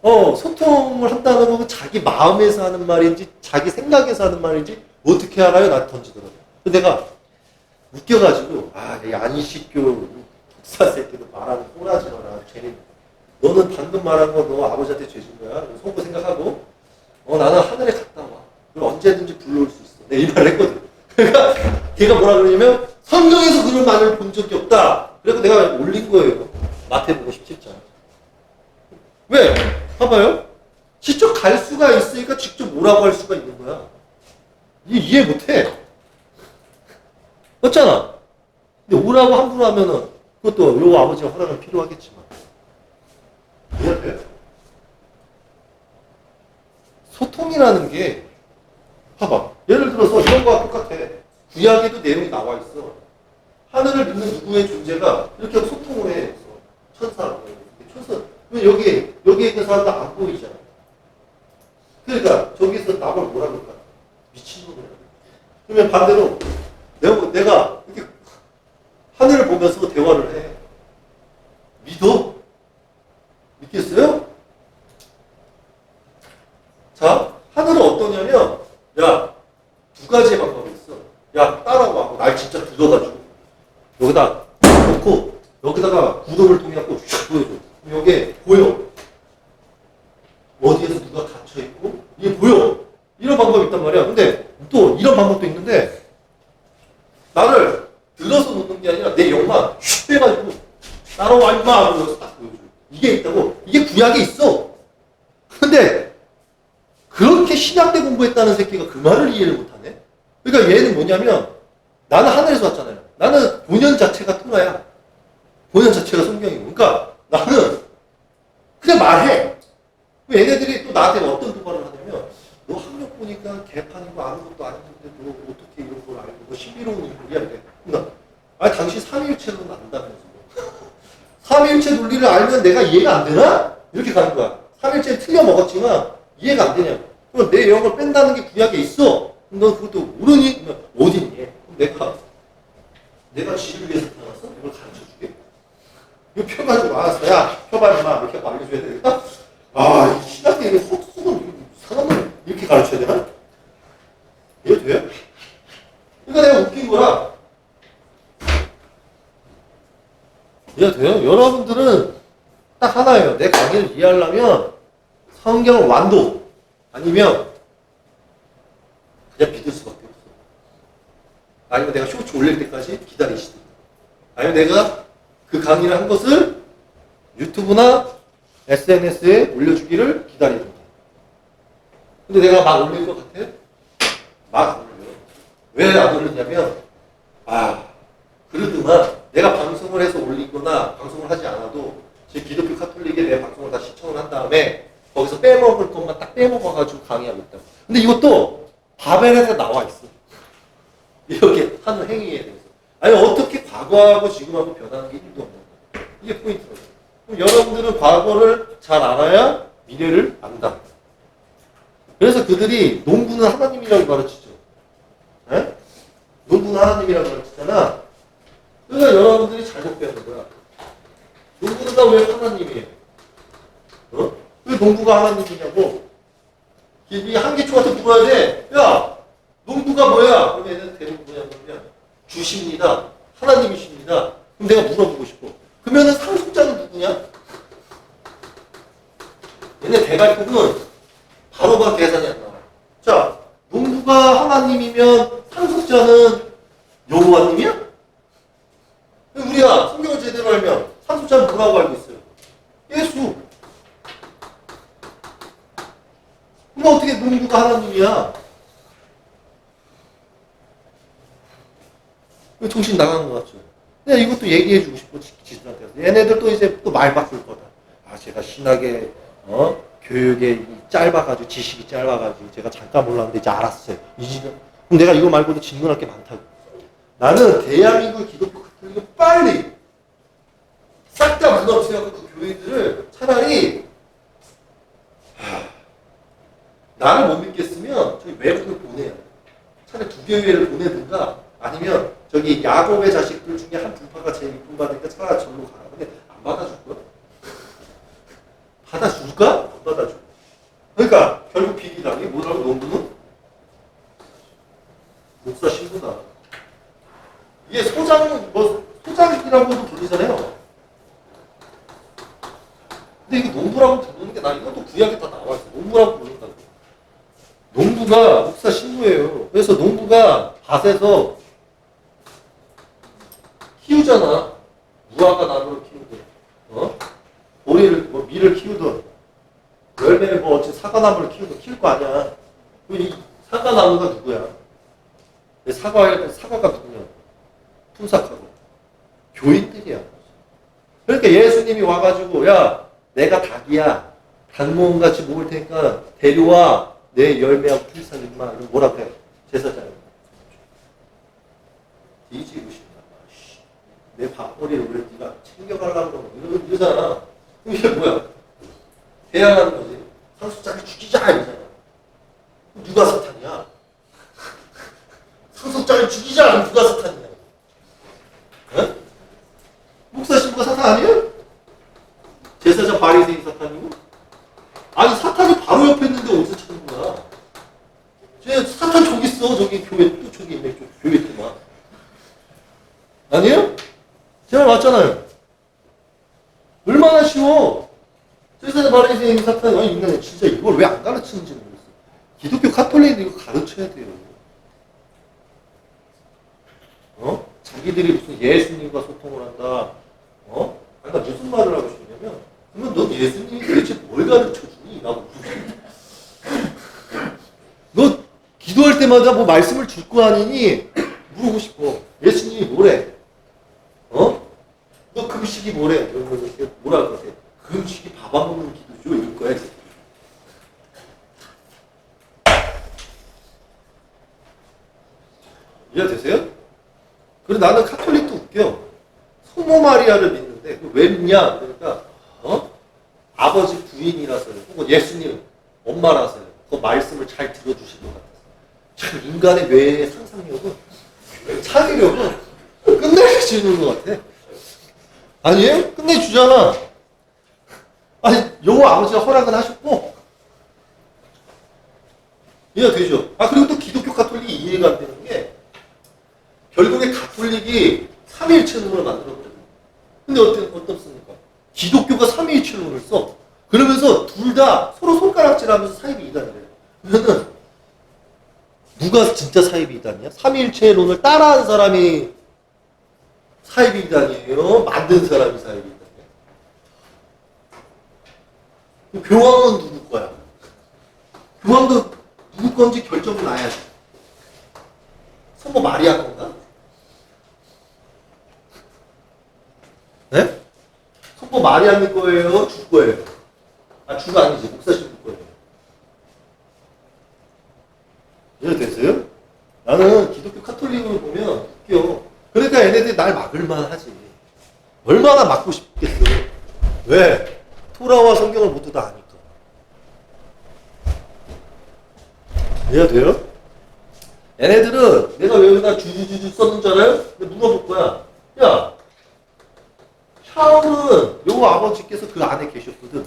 소통을 한다는 건 자기 마음에서 하는 말인지 자기 생각에서 하는 말인지 어떻게 알아요? 나한테 던지더라고. 근데 내가 웃겨가지고 이 안식교 목사 새끼도 말하는 꼬라지 마라. 쟤네 너는 방금 말한 거 너 아버지한테 죄진 거야. 속고 생각하고 나는 하늘에 갔다 와. 그럼 언제든지 불러올 수 있어. 내가 이 말을 했거든. 그러니까 걔가 뭐라 그러냐면 성경에서 그런 말을 본 적이 없다. 그래서 내가 올린 거예요. 마태복음 17장. 왜? 봐봐요. 직접 갈 수가 있으니까 직접 뭐라고 할 수가 있는 거야. 이해 못해. 맞잖아. 근데 오라고 함부로 하면은 그것도 요 아버지가 허락은 필요하겠지만. 이해돼요? 소통이라는 게 봐봐. 예를 들어서 이런 거와 똑같아. 구약에도 내용이 나와 있어. 하늘을 믿는 누구의 존재가 이렇게 하고 소통을 해. 천사. 여기에 있는 사람도 안 보이잖아. 그러니까 저기서 나를 뭐라 그럴까? 미친놈이야. 그러면 반대로 내가 이렇게 하늘을 보면서 대화를 해. 믿어? 믿겠어요? 자, 하늘은 어떠냐면 야, 두 가지의 방법이 있어. 야, 따라와. 날 진짜 들어가지고 여기다 놓고 여기다가 구름을 통해 갖고 슉 보여줘. 여기에 보여. 어디에서 누가 갇혀있고 이게 보여. 이런 방법이 있단 말이야. 근데 또 이런 방법도 있는데 나를 들어서 놓는 게 아니라 내 영만 슉 빼가지고 따라와 임마 하고 딱 보여줘. 이게 있다고. 이게 구약에 있어. 근데 그렇게 신약 때 공부했다는 새끼가 그 말을 이해를 못하네. 그러니까 얘는 뭐냐면 나는 하늘에서 왔잖아요. 나는 본연 자체가 통화야. 본연 자체가 성경이고. 그러니까 나는 그냥 말해. 얘네들이 또 나한테 어떤 도발을 하냐면 너 학력 보니까 개판이고 아무것도 아닌데 너 어떻게 이런 걸 알고 너 신비로운 인물이야. 그래. 그러니까 당신 삼위일체로는 안다면서. 삼위일체 논리를 알면 내가 이해가 안 되나? 이렇게 가는 거야. 삼위일체는 틀려 먹었지만 이해가 안 되냐고. 그럼 내 영을 뺀다는 게 구약에 있어. 그럼 넌 그것도 모르니? 그러면 어디 있니? 그럼 내가 지를 위해서 태어났어? 이걸 가르쳐 주게? 이거 펴가지고 알았어. 야, 펴봐 임마. 이렇게 알려줘야 되나? 아, 이 신학계 헛수건 사람을 이렇게 가르쳐야 되나? 이거 돼요? 그러니까 내가 웃긴 거야. 이해가 돼요? 여러분들은 딱 하나예요. 내 강의를 이해하려면 성경을 완독 아니면 그냥 믿을 수밖에 없어. 아니면 내가 쇼츠 올릴 때까지 기다리시든 아니면 내가 그 강의를 한 것을 유튜브나 SNS에 올려주기를 기다리든가. 근데 내가 막 올릴 것 같아? 막 안 올려요. 왜 안 올리냐면 그러더만 내가 방송을 해서 올리거나 방송을 하지 않아도 제 기독교 카톨릭에 내 방송을 다 시청을 한 다음에 거기서 빼먹을 것만 딱 빼먹어가지고 강의하고 있다고. 근데 이것도 바벨에서 나와 있어. 이렇게 하는 행위에 대해서. 아니 어떻게 과거하고 지금하고 변하는 게 1도 없는 거야. 이게 포인트예요. 그럼 여러분들은 과거를 잘 알아야 미래를 안다. 그래서 그들이 농부는 하나님이라고 가르치죠. 에? 농부는 하나님이라고 가르치잖아. 그러니까 여러분들이 잘못 배우는 거야. 농부가 왜 하나님이에요? 어? 왜 농부가 하나님이냐고? 이 한기초한테 물어야 돼. 야, 농부가 뭐야? 그럼 얘는 대부분 뭐냐 그러면 주십니다. 하나님이십니다. 그럼 내가 물어보고 싶어. 그러면은 상속자는 누구냐? 얘네 대갈국은 바로바로 계산이 안 나와. 자, 농부가 하나님이면 상속자는 여호와님이야? 우리가 성경을 제대로 알면 상속자는 뭐라고 알고 있어요? 예수. 그럼 어떻게 농부가 하나님이야? 정신 나간 것 같죠? 내가 이것도 얘기해주고 싶어, 지들한테. 얘네들도 이제 또 말 바꿀 거다. 제가 신학의, 교육에 짧아가지고, 지식이 짧아가지고, 제가 잠깐 몰랐는데 이제 알았어요. 그럼 내가 이거 말고도 질문할 게 많다고. 나는 대한민국 기독교 카톨릭을 빨리 싹 다 문어없애갖고 그 교회들을 차라리 나를 못 믿겠으면 저기 외국을 보내야 돼. 차라리 두 교회를 보내든가 아니면 저기 야곱의 자식들 중에 한 분파가 제일 이쁨 받으니까 차라리 절로 가라. 근데 안 받아줄 거야? 받아줄까? 안 받아줄 거야. 그러니까 결국 비리다. 이게 뭐라고 농부는? 목사 신부다. 이게 소장이라고도 부르잖아요. 근데 이거 농부라고 부르는 게 나 이것도 구약에 다 나와 있어. 농부라고 부른다고. 농부가 목사 신부예요. 그래서 농부가 밭에서 키우잖아. 무화과 나무를 키우든, 보리를, 밀을 키우든, 열매를 어째 사과나무를 키울 거 아니야. 이 사과나무가 누구야? 사과가 누구냐? 품삯하고. 교인들이야. 그러니까 예수님이 와가지고, 야, 내가 닭이야. 닭 모음같이 먹을 테니까 데려와. 내 열매하고 품삯 임마. 뭐라 그래? 제사장이. 뒤지고 싶다. 내 밥벌이를 왜 네가 챙겨가려고 그러고 이러잖아. 이게 뭐야? 대항하는 거지. 상속자를 죽이자 이러잖아. 누가 사탄이야? 상속자를 죽이자 누가 사탄이야? 어? 목사 신부가 사탄 아니에요? 제사장 바리새인 사탄이고? 아니 사탄이 바로 옆에 있는데 어디서 찾는 거야? 쟤 사탄 저기 있어. 저기 교회 또 저기 있네. 교회 있구만. 아니에요? 제가 맞잖아요. 얼마나 쉬워. 제사장 바리새인 사탄이 아니 인간이 진짜 이걸 왜 안 가르치는지 모르겠어. 기독교 카톨릭도 이거 가르쳐야 돼요. 자기들이 무슨 예수님과 소통을 한다. 그러니까 무슨 말을 하고 싶냐면 그러면 넌 예수님이 도대체 뭘 가르쳐주니? 라고 너 기도할 때마다 뭐 말씀을 줄 거 아니니? 물어보고 싶어. 예수님이 뭐래? 너 금식이 뭐래? 뭐라 할 것 같아? 금식이 밥 안 먹는 기도죠? 이럴 거야. 이해되세요? 그리고 나는 카톨릭도 웃겨. 성모 마리아를 믿는데 왜 믿냐? 그러니까 아버지 부인이라서요. 혹은 예수님 엄마라서요. 그 말씀을 잘 들어주실 것 같아요. 참 인간의 뇌의 상상력은 창의력은 끝내주는 것 같아. 아니에요? 끝내주잖아. 아니 여호와 아버지가 허락은 하셨고 이해가 되죠? 그리고 또 기독교 가톨릭이 이해가 안 되는 게 결국에 가톨릭이 삼위일체론을 만들어버려요. 근데 어떻습니까? 기독교가 삼위일체론을 써. 그러면서 둘 다 서로 손가락질하면서 사이비 이단이래요. 그러면은 누가 진짜 사이비 이단이야? 삼위일체론을 따라한 사람이 사이비 이단이에요? 만든 사람이 사이비 이단이에요? 교황은 누구 거야? 교황도 누구 건지 결정을 놔야지. 성모 마리아 건가? 네? 성모 마리아님 거예요? 주 거예요? 주가 아니지. 목사님 거예요. 이해되세요? 나는 기독교 카톨릭을 보면 웃겨. 그러니까 얘네들이 날 막을만 하지. 얼마나 막고 싶겠어. 왜? 토라와 성경을 모두 다 아니까. 이해가 돼요? 얘네들은 내가 왜 여기다 주주주주 썼는 줄 알아요? 물어볼 거야. 야, 샤울은 여호와 아버지께서 그 안에 계셨거든.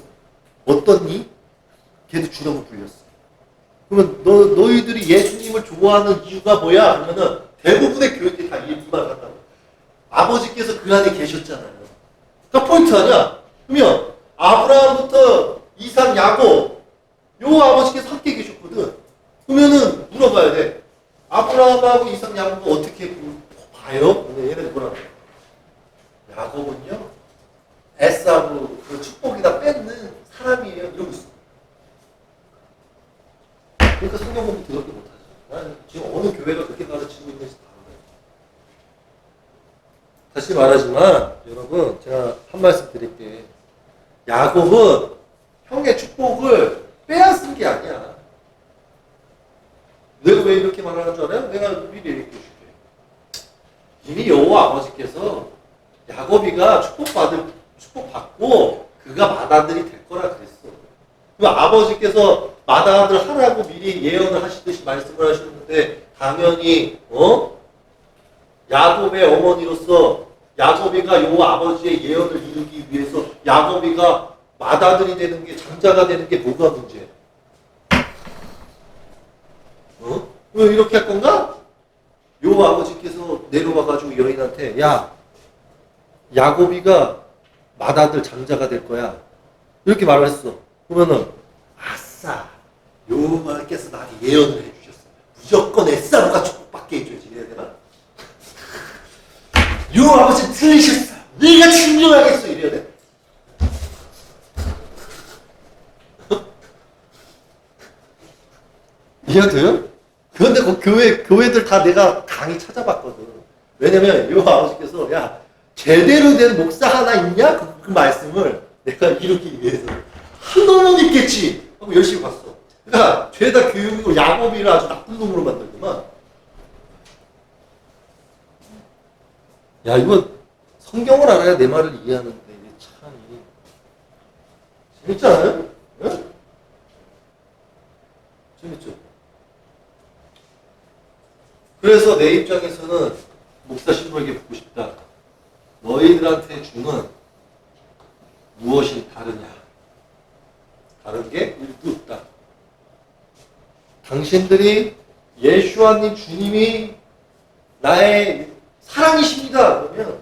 어떻니? 걔도 주라고 불렸어. 그러면 너희들이 예수님을 좋아하는 이유가 뭐야? 그러면은 대부분의 교회들이 다 이 말 같다고. 아버지께서 그 안에 계셨잖아요. 그러니까 포인트 아니야? 그러면 아브라함부터 이삭, 야곱 여호와 아버지께서 함께 계셨거든. 그러면은 물어봐야 돼. 아브라함하고 이삭, 야곱은 어떻게 봐요? 근데 얘네들 뭐라 그래? 야곱은요? 에사우 그 축복이다 뺏는 사람이에요. 이러고 있어. 그러니까 성경 공부 더럽게 못하죠. 난 지금 어느 교회가 그렇게 가르치고 있는지 다 알아요. 다시 말하지만 여러분 제가 한 말씀 드릴게. 야곱은 형의 축복을 빼앗은 게 아니야. 내가 왜 이렇게 말하는 줄 알아요? 내가 미리 얘기해 줄게. 이미 여호와 아버지께서 야곱이가 축복받고 그가 맏아들이 될 거라 그랬어. 그 아버지께서 맏아들 하라고 미리 예언을 하시듯이 말씀을 하셨는데 당연히 야곱의 어머니로서 야곱이가 여호와 아버지의 예언을 이루기 위해서 야곱이가 맏아들이 되는 게 장자가 되는 게 뭐가 문제야? 왜 이렇게 할 건가? 여호와 아버지께서 내려와가지고 여인한테 야 야곱이가 맏아들 장자가 될 거야. 이렇게 말을 했어. 그러면은 아싸 여호와께서 나한테 예언을 해주셨어. 무조건 에사로가 축복받게 해줘야지. 이래야 되나? 여호와 아버지 들으셨어. 네가 증명하겠어. 이래야 돼? 이해가 돼요? 그런데 그 교회들 다 내가 강의 찾아봤거든. 왜냐면 여호와 아버지께서 야 제대로 된 목사 하나 있냐? 그 말씀을 내가 이루기 위해서 한 놈은 있겠지 하고 열심히 봤어. 그러니까 죄다 교육이고 야곱이를 아주 나쁜 놈으로 만들구만. 야 이거 성경을 알아야 내 말을 이해하는데 이게 참 재밌지 않아요? 네? 재밌죠? 그래서 내 입장에서는 목사 신부에게 묻고 싶다. 너희들한테 주는 무엇이 다르냐? 다른 게 1도 없다. 당신들이 예수와님 주님이 나의 사랑이십니다. 그러면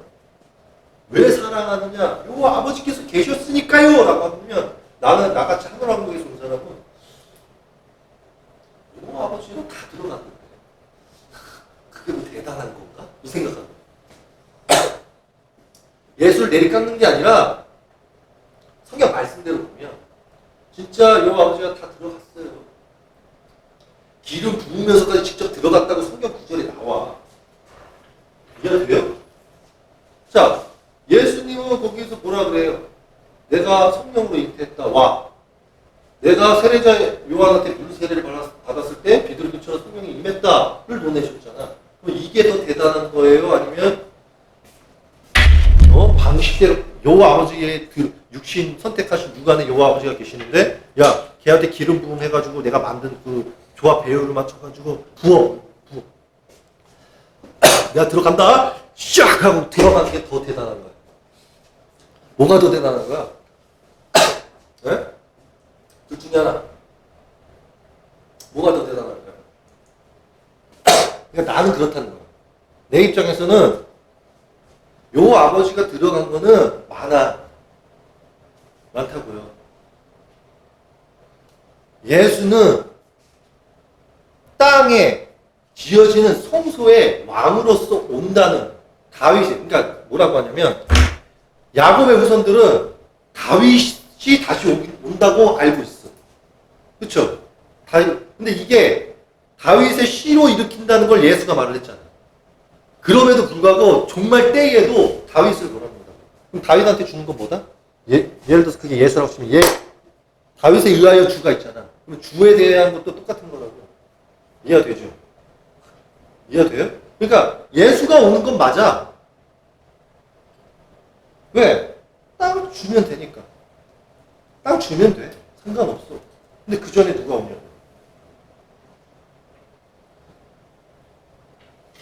왜 사랑하느냐? 여호와 아버지께서 계셨으니까요. 라고 하면 나는 나같이 하늘왕국에서 온 사람은 여호와 아버지로 다 들어갔는데 그게 뭐 대단한 건가? 이 생각하는 거야. 예수를 내리깎는 게 아니라 성경 말씀대로 보면 진짜 여호와 아버지가 다 들어갔어요. 기름 부으면서까지 직접 들어갔다고 성경 구절에 나와. 이해가 돼요? 자, 예수님은 거기에서 뭐라 그래요? 내가 성령으로 잉태했다. 와. 내가 세례자 요한한테 물 세례를 받았을 때 비둘기처럼 성령이 임했다를 보내셨잖아. 그럼 이게 더 대단한 거예요? 아니면 방식대로 여호와 아버지의 그 육신 선택하신 육안에 여호와 아버지가 계시는데 야 걔한테 기름 부음 해가지고 내가 만든 그 조합 배율을 맞춰가지고 부어 내가 들어간다 샥 하고 들어가는 게 더 대단한 거야. 뭐가 더 대단한 거야? 네? 둘 중에 하나. 뭐가 더 대단한 거야? 그러니까 나는 그렇다는 거야. 내 입장에서는 요 아버지가 들어간 거는 많다고요. 예수는 땅에 지어지는 성소의 왕으로서 온다는 다윗이, 그러니까 뭐라고 하냐면 야곱의 후손들은 다윗이 다시 온다고 알고 있어. 그렇죠? 근데 이게 다윗의 씨로 일으킨다는 걸 예수가 말을 했잖아. 그럼에도 불구하고 정말 때에도 다윗을 뭐라는 거다. 그럼 다윗한테 주는 건 뭐다? 예를 들어서 그게 예수라고 치면 다윗에 의하여 주가 있잖아. 그럼 주에 대한 것도 똑같은 거라고. 이해가 되죠? 이해가 돼요? 그러니까 예수가 오는 건 맞아. 왜? 땅 주면 되니까. 땅 주면 돼. 상관없어. 근데 그 전에 누가 오냐고.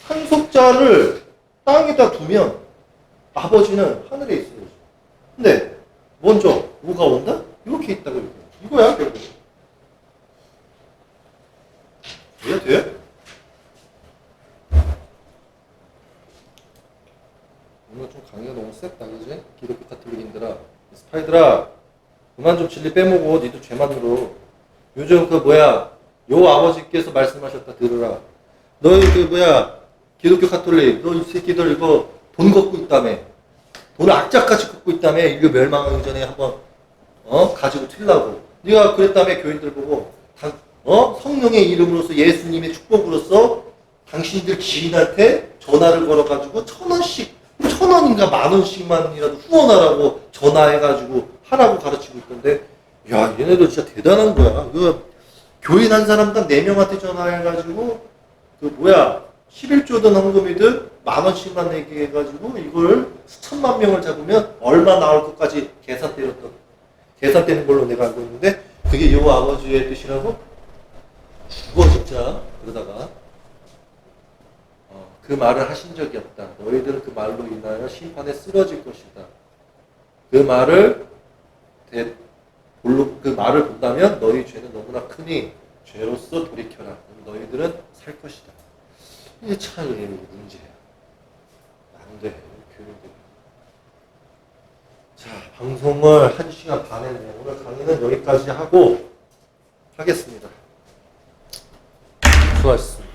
상속자를 땅에다 두면 아버지는 하늘에 있어야지. 근데 먼저 뭐가 온다? 이렇게 있다고 이렇게. 이거야 결국. 이해가 돼요? 오늘 좀 강의가 너무 셌다 그지? 기독교 카톨릭인들아 스파이들아 그만 좀 진리 빼먹어. 니도 죄만 들어. 요즘 요 아버지께서 말씀하셨다 들으라. 너희 기독교 카톨릭 너 이 새끼들 이거 돈 걷고 있다며. 돈을 악착같이 걷고 있다며. 이거 멸망하기 전에 한번 가지고 튀려고. 네가 그랬다며. 교인들 보고 성령의 이름으로서 예수님의 축복으로서 당신들 지인한테 전화를 걸어가지고 1,000원인가 10,000원씩만이라도 후원하라고 전화해가지고 하라고 가르치고 있던데, 야 얘네들 진짜 대단한 거야. 교인 한 사람당 4명한테 전화해가지고 11조든 헌금이든 10,000원씩만 내게 해가지고 이걸 수천만 명을 잡으면 얼마 나올 것까지 계산되는 걸로 내가 알고 있는데, 그게 요 아버지의 뜻이라고? 죽어 진짜. 그러다가 그 말을 하신 적이 없다. 너희들은 그 말로 인하여 심판에 쓰러질 것이다. 그 말을 본다면 너희 죄는 너무나 크니 죄로서 돌이켜라. 너희들은 살 것이다. 이게 참 문제야. 안 돼. 교육들. 자, 방송을 1시간 반 했네요. 오늘 강의는 여기까지 하고 하겠습니다. 수고하셨습니다.